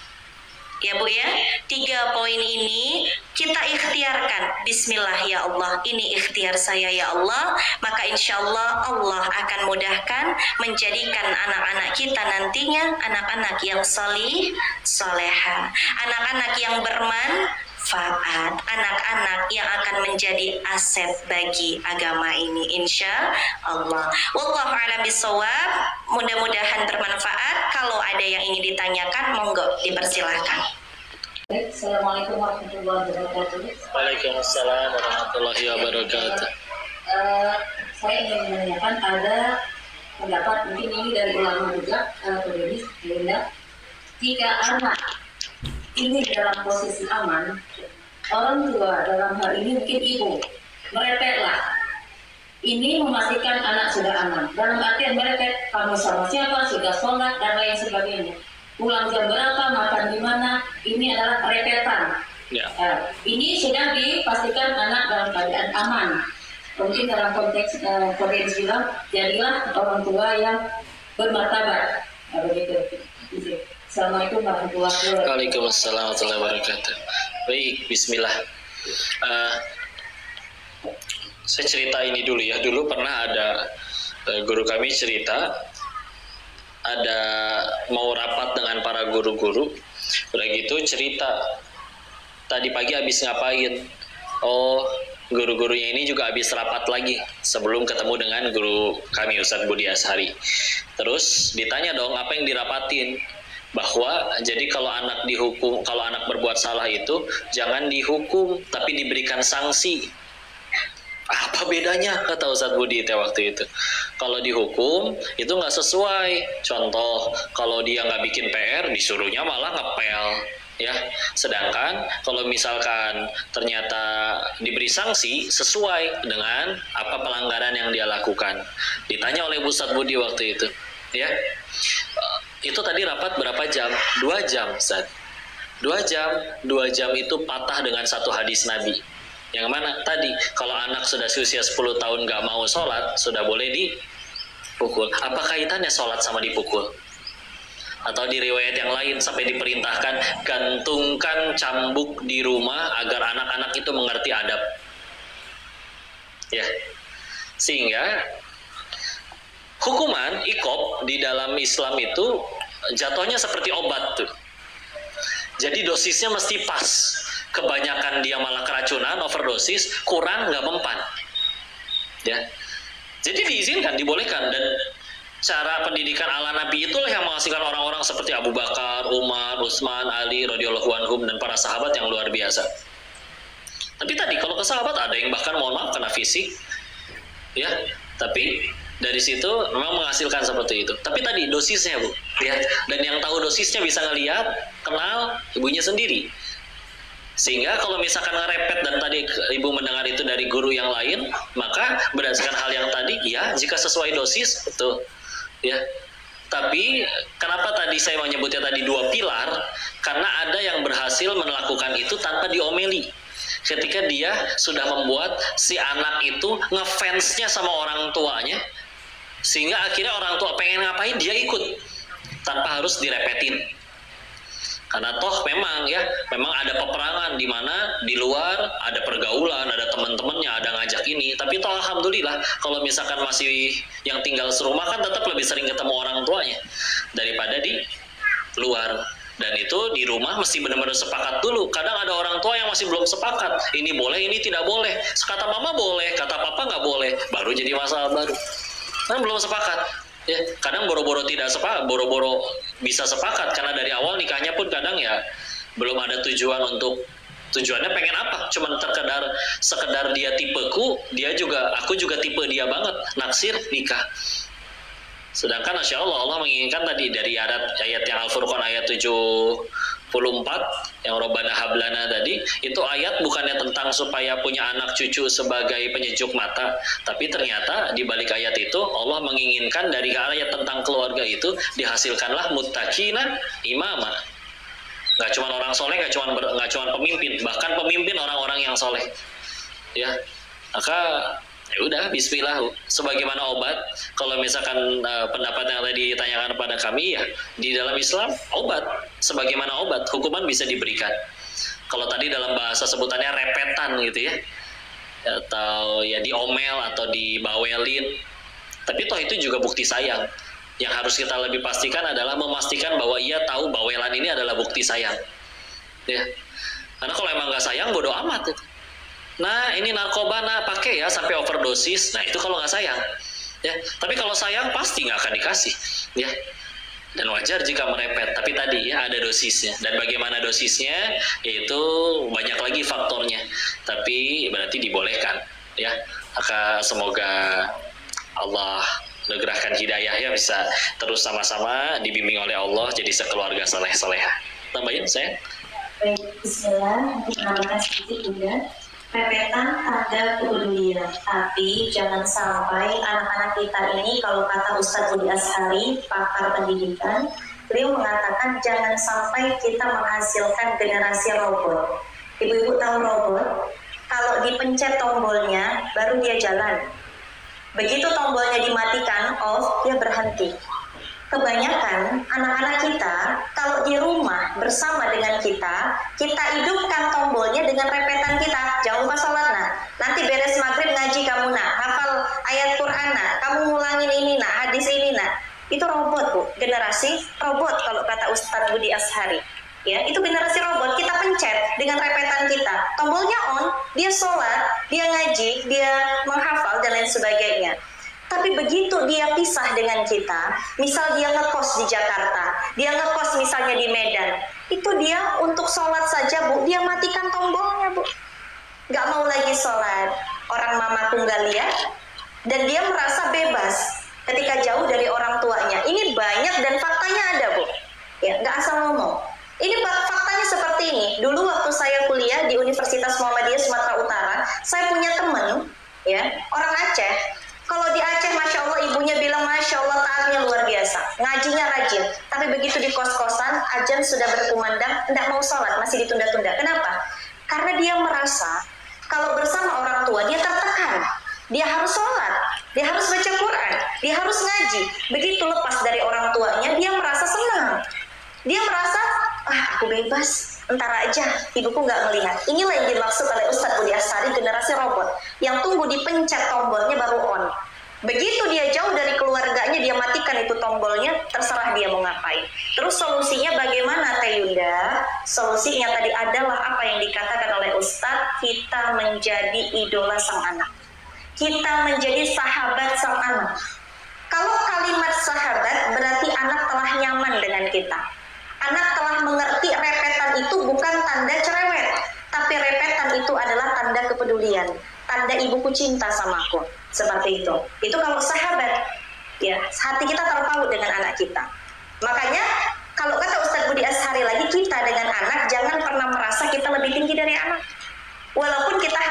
Ya Bu ya, 3 poin ini kita ikhtiarkan. Bismillah ya Allah, ini ikhtiar saya ya Allah. Maka insya Allah Allah akan mudahkan menjadikan anak-anak kita nantinya anak-anak yang solih, soleha, anak-anak yang bermanfaat, anak-anak yang akan menjadi aset bagi agama ini insya Allah. Wallahu a'lam bishawab. Mudah-mudahan bermanfaat. Kalau ada yang ingin ditanyakan, monggo dipersilahkan. Assalamualaikum warahmatullahi wabarakatuh. Waalaikumsalam warahmatullahi wabarakatuh. Saya ingin menanyakan, ada pendapat mungkin ini dari ulama juga, peduli Bunda, jika anak ini dalam posisi aman, orang tua dalam hal ini mungkin ibu merepetlah, ini memastikan anak sudah aman. Dalam artian merepet, kamu sama siapa, sudah sholat dan lain sebagainya. Pulang jam berapa, makan di mana, ini adalah repetan. Ya. Ini sudah dipastikan anak dalam keadaan aman. Mungkin dalam konteks bilang, jadilah orang tua yang bermartabat. Begitu. Assalamualaikum warahmatullahi wabarakatuh. Waalaikumsalam warahmatullahi wabarakatuh. Baik, bismillah. Saya cerita ini dulu ya. Dulu pernah ada guru kami cerita, ada mau rapat dengan para guru-guru, udah gitu cerita tadi pagi habis ngapain. Oh, guru-gurunya ini juga habis rapat lagi sebelum ketemu dengan guru kami Ustadz Budi Ashari. Terus ditanya dong apa yang dirapatin, bahwa jadi kalau anak dihukum, kalau anak berbuat salah itu jangan dihukum tapi diberikan sanksi. Apa bedanya, kata Ustadz Budi waktu itu. Kalau dihukum itu nggak sesuai. Contoh, kalau dia nggak bikin PR, disuruhnya malah ngepel, ya. Sedangkan kalau misalkan ternyata diberi sanksi sesuai dengan apa pelanggaran yang dia lakukan. Ditanya oleh Ustadz Budi waktu itu, ya. Itu tadi rapat berapa jam? 2 jam, Ustadz. 2 jam. 2 jam itu patah dengan satu hadis Nabi. Yang mana tadi, kalau anak sudah usia 10 tahun nggak mau sholat, sudah boleh dipukul. Apa kaitannya sholat sama dipukul? Atau di riwayat yang lain sampai diperintahkan, gantungkan cambuk di rumah agar anak-anak itu mengerti adab. Ya, sehingga hukuman iqab di dalam Islam itu jatuhnya seperti obat tuh. Jadi dosisnya mesti pas. Kebanyakan dia malah keracunan, overdosis, kurang nggak mempan. Ya, jadi diizinkan, dibolehkan, dan cara pendidikan ala Nabi itulah yang menghasilkan orang-orang seperti Abu Bakar, Umar, Utsman, Ali, radhiyallahu anhum, dan para sahabat yang luar biasa. Tapi tadi kalau ke sahabat ada yang bahkan mohon maaf kena fisik, ya. Tapi dari situ memang menghasilkan seperti itu. Tapi tadi dosisnya Bu, ya. Dan yang tahu dosisnya bisa ngelihat, kenal ibunya sendiri. Sehingga kalau misalkan ngerepet dan tadi ibu mendengar itu dari guru yang lain, maka berdasarkan hal yang tadi, ya jika sesuai dosis, betul. Ya. Tapi kenapa tadi saya menyebutnya tadi 2 pilar? Karena ada yang berhasil melakukan itu tanpa diomeli. Ketika dia sudah membuat si anak itu ngefansnya sama orang tuanya, sehingga akhirnya orang tua pengen ngapain dia ikut tanpa harus direpetin. Karena toh memang ada peperangan di mana di luar ada pergaulan, ada teman-temannya, ada ngajak ini. Tapi toh alhamdulillah kalau misalkan masih yang tinggal serumah kan tetap lebih sering ketemu orang tuanya daripada di luar. Dan itu di rumah mesti benar-benar sepakat dulu. Kadang ada orang tua yang masih belum sepakat. Ini boleh, ini tidak boleh. Kata mama boleh, kata papa nggak boleh. Baru jadi masalah baru. Kan belum sepakat. Ya, kadang boro-boro tidak sepakat, boro-boro bisa sepakat karena dari awal nikahnya pun kadang ya belum ada tujuannya pengen apa? Cuman sekedar dia tipeku, aku juga tipe dia banget, naksir nikah. Sedangkan Masya Allah menginginkan tadi dari ayat yang Al-Furqan ayat 74 yang Rabbana hablana tadi, itu ayat bukannya tentang supaya punya anak cucu sebagai penyejuk mata, tapi ternyata di balik ayat itu Allah menginginkan dari ayat tentang keluarga itu dihasilkanlah muttaqina imama. Gak cuma orang soleh, gak cuma pemimpin, bahkan pemimpin orang-orang yang soleh. Ya, maka ya udah bismillah sebagaimana obat. Kalau misalkan pendapat yang tadi ditanyakan kepada kami, ya di dalam Islam obat sebagaimana obat, hukuman bisa diberikan. Kalau tadi dalam bahasa sebutannya repetan gitu ya, atau ya diomel atau dibawelin, tapi toh itu juga bukti sayang. Yang harus kita lebih pastikan adalah memastikan bahwa ia tahu bawelan ini adalah bukti sayang ya. Karena kalau emang nggak sayang bodo amat itu. Nah ini narkoba, pakai ya sampai overdosis. Nah itu kalau nggak sayang, ya. Tapi kalau sayang pasti nggak akan dikasih, ya. Dan wajar jika merepet. Tapi tadi ya ada dosisnya. Dan bagaimana dosisnya, yaitu banyak lagi faktornya. Tapi berarti dibolehkan, ya. Maka semoga Allah menugerahkan hidayah ya, bisa terus sama-sama dibimbing oleh Allah jadi sekeluarga saleh-salehah. Tambahin saya. Baik, bismillah. Menambahkan sedikit juga. Repetan tanda kepedulian, tapi jangan sampai anak-anak kita ini, kalau kata Ustadz Budi Ashari, pakar pendidikan, beliau mengatakan jangan sampai kita menghasilkan generasi robot. Ibu-ibu tahu robot? Kalau dipencet tombolnya, baru dia jalan. Begitu tombolnya dimatikan, off, dia berhenti. Kebanyakan anak-anak kita kalau di rumah bersama dengan kita hidupkan tombolnya dengan repetan kita. Jangan lupa sholat nanti beres maghrib ngaji kamu hafal ayat Quran kamu ngulangin ini hadis ini Itu robot Bu, generasi robot kalau kata Ustadz Budi Ashari. Ya, itu generasi robot, kita pencet dengan repetan kita. Tombolnya on, dia sholat, dia ngaji, dia menghafal dan lain sebagainya. Tapi begitu dia pisah dengan kita, misal dia ngekos di Jakarta, dia ngekos misalnya di Medan, itu dia untuk sholat saja Bu, dia matikan tombolnya Bu. Gak mau lagi sholat, orang mama tunggal lihat, dan dia merasa bebas ketika jauh dari orang tuanya. Ini banyak dan faktanya ada Bu, ya gak asal ngomong. Ini faktanya seperti ini. Dulu waktu saya kuliah di Universitas Muhammadiyah Sumatera Utara, saya punya teman, ya orang Aceh. Kalau di Aceh, Masya Allah, ibunya bilang, Masya Allah, taatnya luar biasa. Ngajinya rajin. Tapi begitu di kos-kosan, azan sudah berkumandang, tidak mau sholat, masih ditunda-tunda. Kenapa? Karena dia merasa, kalau bersama orang tua, dia tertekan. Dia harus sholat, dia harus baca Quran, dia harus ngaji. Begitu lepas dari orang tuanya, dia merasa senang. Dia merasa, aku bebas, entar aja, ibuku nggak melihat. Inilah yang dimaksud oleh Ustadz Budi Ashari, generasi robot yang tunggu dipencet tombolnya baru on. Begitu dia jauh dari keluarganya, dia matikan itu tombolnya, terserah dia mau ngapain. Terus solusinya bagaimana Teh Yunda? Solusinya tadi adalah apa yang dikatakan oleh Ustadz, kita menjadi idola sang anak. Kita menjadi sahabat sang anak. Kalau kalimat sahabat berarti anak telah nyaman dengan kita. Anak telah mengerti repetan itu bukan tanda cerewet, tapi repetan itu adalah tanda kepedulian, tanda ibuku cinta sama aku, seperti itu. Itu kalau sahabat, ya hati kita terpaut dengan anak kita. Makanya kalau kata Ustadz Budi Ashari lagi, kita dengan anak jangan pernah merasa kita lebih tinggi dari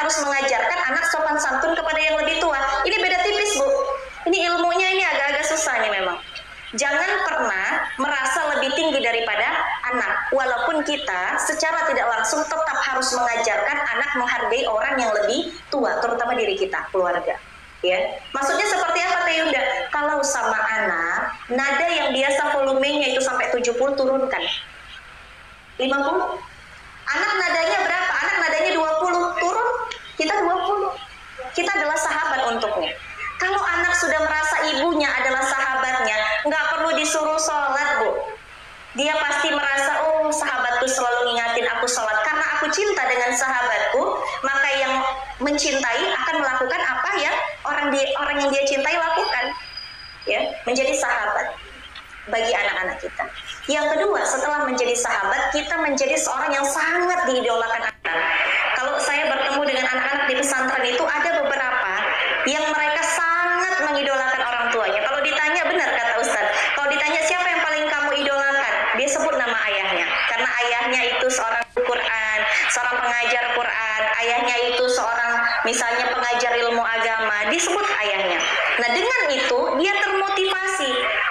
harus mengajarkan anak sopan santun kepada yang lebih tua. Ini beda tipis, Bu. Ini ilmunya ini agak-agak susah nih memang. Jangan pernah merasa lebih tinggi daripada anak. Walaupun kita secara tidak langsung tetap harus mengajarkan anak menghargai orang yang lebih tua, terutama diri kita, keluarga. Ya, maksudnya seperti apa Teh Yunda? Kalau sama anak, nada yang biasa volumenya itu sampai 70 turunkan. 50. Anak nadanya berapa? Anak nadanya 20, turun. Kita 20. Kita adalah sahabat untuknya. Kalau anak sudah merasa ibunya adalah sahabatnya, nggak perlu disuruh sholat, Bu. Dia pasti merasa, oh sahabatku selalu ngingatin aku sholat. Karena aku cinta dengan sahabatku, maka yang mencintai akan melakukan apa yang orang yang dia cintai lakukan. Ya, menjadi sahabat bagi anak-anak kita. Yang kedua, setelah menjadi sahabat, kita menjadi seorang yang sangat diidolakan anak. Kalau saya bertemu dengan anak-anak di pesantren itu, ada beberapa yang mereka sangat mengidolakan orang tuanya. Kalau ditanya, benar kata Ustadz, kalau ditanya siapa yang paling kamu idolakan, dia sebut nama ayahnya. Karena ayahnya itu seorang Quran, seorang pengajar Quran, ayahnya itu seorang misalnya pengajar ilmu agama, disebut ayahnya. Nah dengan itu dia termotivasi,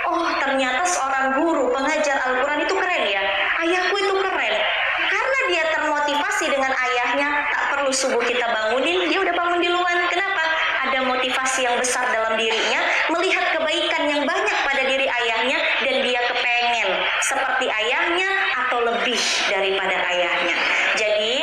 oh ternyata seorang guru pengajar Al-Quran itu keren ya, ayahku itu keren. Karena dia termotivasi dengan ayahnya, tak perlu subuh kita bangunin, dia udah bangun duluan. Kenapa? Ada motivasi yang besar dalam dirinya, melihat kebaikan yang banyak pada diri ayahnya, dan dia kepengen seperti ayahnya atau lebih daripada ayahnya. Jadi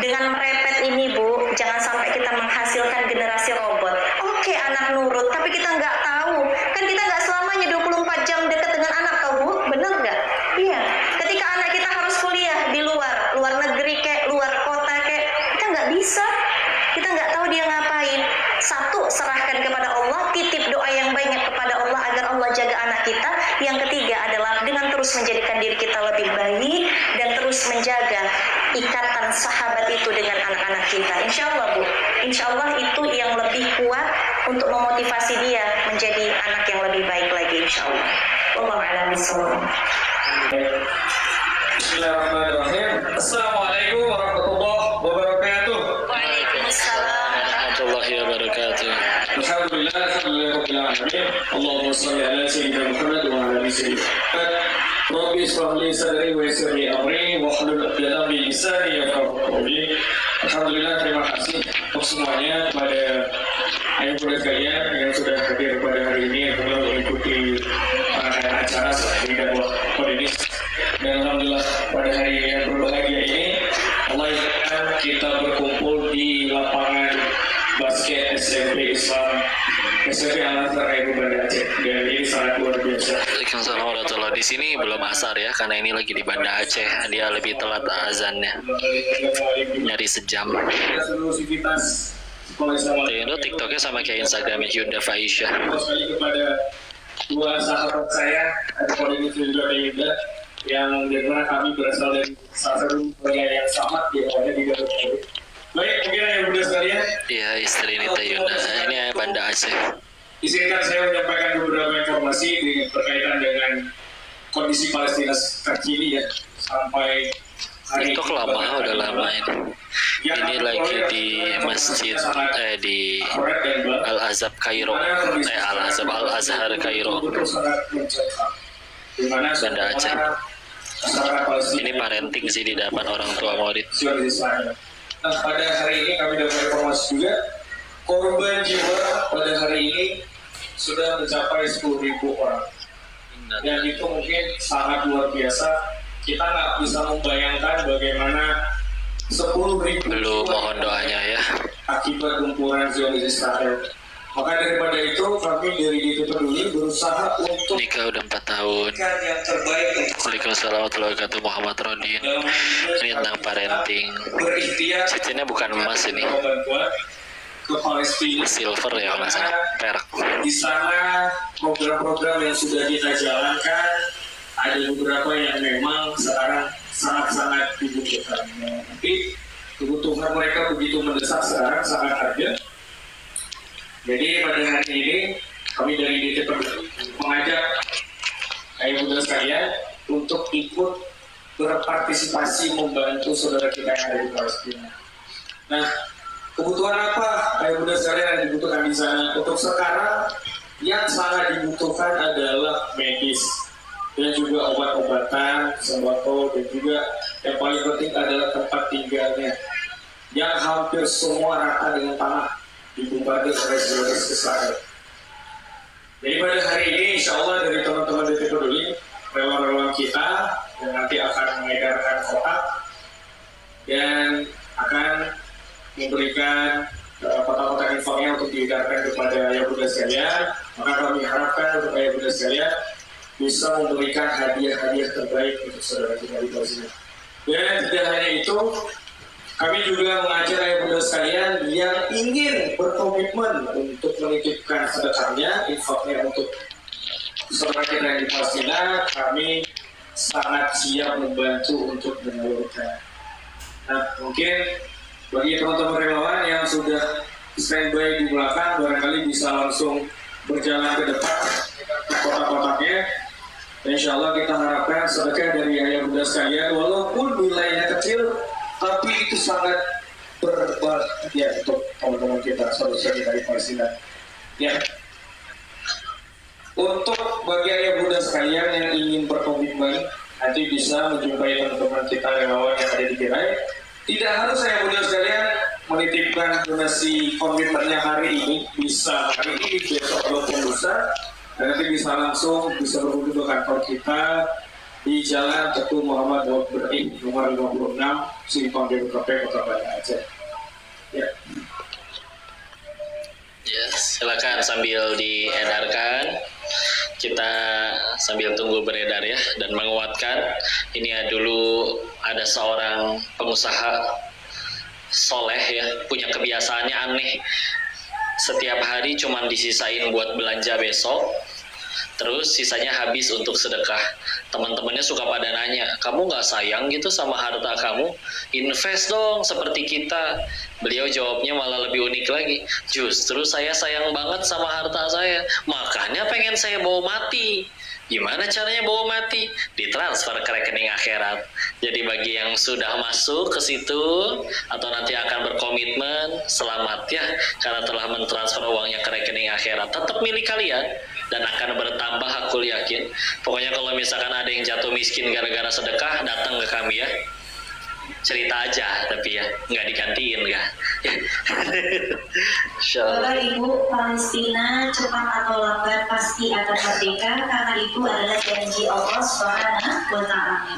dengan merepet ini Bu, jangan sampai kita menghasilkan generasi robot. Oke, anak nurut, tapi kita nggak tahu. Kan kita nggak selamanya 24 jam dekat dengan anak, tau Bu? Bener nggak? Iya. Ketika anak kita harus kuliah di luar negeri kek, luar kota kek, kita nggak bisa. Kita nggak tahu dia ngapain. Satu, serahkan kepada Allah, titip doa yang banyak kepada Allah agar Allah jaga anak kita. Yang ketiga adalah dengan terus menjadikan diri kita lebih baik dan terus menjaga ikatan sahabat itu dengan anak-anak kita. Insya Allah Bu, insya Allah itu yang lebih kuat untuk memotivasi dia menjadi anak yang lebih baik lagi, insya Allah. Wallahu a'lam bishawab. Bismillahirrahmanirrahim. Assalamualaikum warahmatullahi wabarakatuh. Waalaikumsalam warahmatullahi wabarakatuh. Alhamdulillah, rabbil alamin. Allahumma shalli ala sayyidina Muhammad wa ala ali sayyidina Muhammad. Rabbi shrah li sadri wa yassir li amri wahlul 'uqdatam min lisani yafqahu qawli. Alhamdulillah, terima kasih untuk semuanya kepada ayah bunda sekalian yang sudah hadir pada hari ini untuk mengikuti acara seperti dakwah Qadidis. Dan alhamdulillah pada hari yang berbahagia ini Allah izinkan kita berkumpul di lapangan basket SMP Islam SMP Al-Azhar Ibu Banda Aceh, dan ini sangat luar biasa. Waalaikumsalam warahmatullahi. Di sini belum asar ya, karena ini lagi di Banda Aceh. Dia lebih telat azannya, nyari sejam. Seluruh sivitas sekolah Islam Itu TikToknya sama kayak Instagramnya Yunda Faisyah. sekali kepada dua sahabat saya, ada Qadidis dan juga Yunda, yang dimana kami berasal dari salah satu wilayah yang sama, di awalnya di Garut. Baik, mungkin yang bunda sekalian, Iya, istri ini Teh Yunda. Ini Banda Aceh. izinkan saya menyampaikan beberapa informasi berkaitan dengan kondisi Palestina terkini ya sampai hari TikTok lama, udah lama ini. Ini lagi di masjid di Al-Azhar Kairo. Al-Azhar Kairo. Banda Aceh. Ini parenting sih di depan orang tua murid. Nah, pada hari ini kami dapat informasi juga korban jiwa pada hari ini sudah mencapai 10.000 orang, dan itu mungkin sangat luar biasa. Kita nggak bisa membayangkan bagaimana 10.000 Belum mohon doanya ya. akibat gempuran Zionis Israel. Maka daripada itu kami dari DT Peduli berusaha untuk Nikah udah 4 tahun. yang terbaik untuk Waalaikumsalam warahmatullahi wabarakatuh. Muhammad Rodin. Ini tentang parenting. berikhtiar Cincinnya bukan emas ini, bantuan ke Palestina. silver ya kalau nggak salah, perak. Di sana program-program yang sudah kita jalankan ada beberapa yang memang sekarang sangat-sangat dibutuhkan. Tapi kebutuhan mereka begitu mendesak sekarang sangat ada. Jadi pada hari ini kami dari DT Peduli mengajak ayah bunda sekalian untuk ikut berpartisipasi membantu saudara kita yang ada di Palestina. Nah, kebutuhan apa ayah bunda sekalian yang dibutuhkan di sana. Untuk sekarang yang sangat dibutuhkan adalah medis dan juga obat-obatan, sembako, dan juga yang paling penting adalah tempat tinggalnya yang hampir semua rata dengan tanah dibombardir oleh virus Israel. Jadi pada hari ini insya Allah dari teman-teman DT Peduli, relawan-relawan kita yang nanti akan mengedarkan kotak dan akan memberikan kotak-kotak infonya untuk diedarkan kepada ayah bunda sekalian. Maka kami harapkan untuk ayah bunda sekalian bisa memberikan hadiah-hadiah terbaik untuk saudara kita di sini. Dan tidak hanya itu, kami juga mengajak ayah bunda sekalian yang ingin berkomitmen untuk menitipkan sedekahnya, infaknya untuk saudara kita di Palestina. Kami sangat siap membantu untuk menyalurkan. Nah, mungkin bagi teman-teman relawan yang sudah standby di belakang, barangkali bisa langsung berjalan ke depan ke kotak-kotaknya. Insya Allah kita harapkan sedekah dari ayah bunda sekalian, walaupun wilayahnya kecil, tapi itu sangat berbahaya untuk teman-teman kita, saudara kita di Palestina. Ya. Untuk bagi ayah bunda sekalian yang ingin berkomitmen, nanti bisa menjumpai teman-teman kita relawan yang ada di Gerai. Tidak harus ayah bunda sekalian menitipkan donasi komitmennya hari ini, bisa hari ini, besok ataupun lusa, dan nanti bisa langsung bisa berhubung ke kantor kita di Jalan Teguh Muhammad Daud Ibrahim nomor 56 Simpang DPKP Kota Banda Aceh. Ya. Yes, silakan sambil diedarkan. Kita sambil tunggu beredar ya, dan menguatkan. Ini dulu ada seorang pengusaha soleh ya, punya kebiasaannya aneh. Setiap hari cuma disisain buat belanja besok, terus sisanya habis untuk sedekah. Teman-temannya suka pada nanya, kamu nggak sayang gitu sama harta kamu? Invest dong seperti kita. Beliau jawabnya malah lebih unik lagi, justru saya sayang banget sama harta saya, makanya pengen saya bawa mati. Gimana caranya bawa mati? Ditransfer ke rekening akhirat. Jadi bagi yang sudah masuk ke situ atau nanti akan berkomitmen, selamat ya, karena telah mentransfer uangnya ke rekening akhirat. Tetap milik kalian dan akan bertambah, aku yakin. Pokoknya kalau misalkan ada yang jatuh miskin gara-gara sedekah, datang ke kami ya. Cerita aja, tapi ya nggak digantiin ya. Bapak Ibu, Palestina cepat atau lambat pasti akan merdeka karena itu adalah janji Allah Subhanahu wa Ta'ala.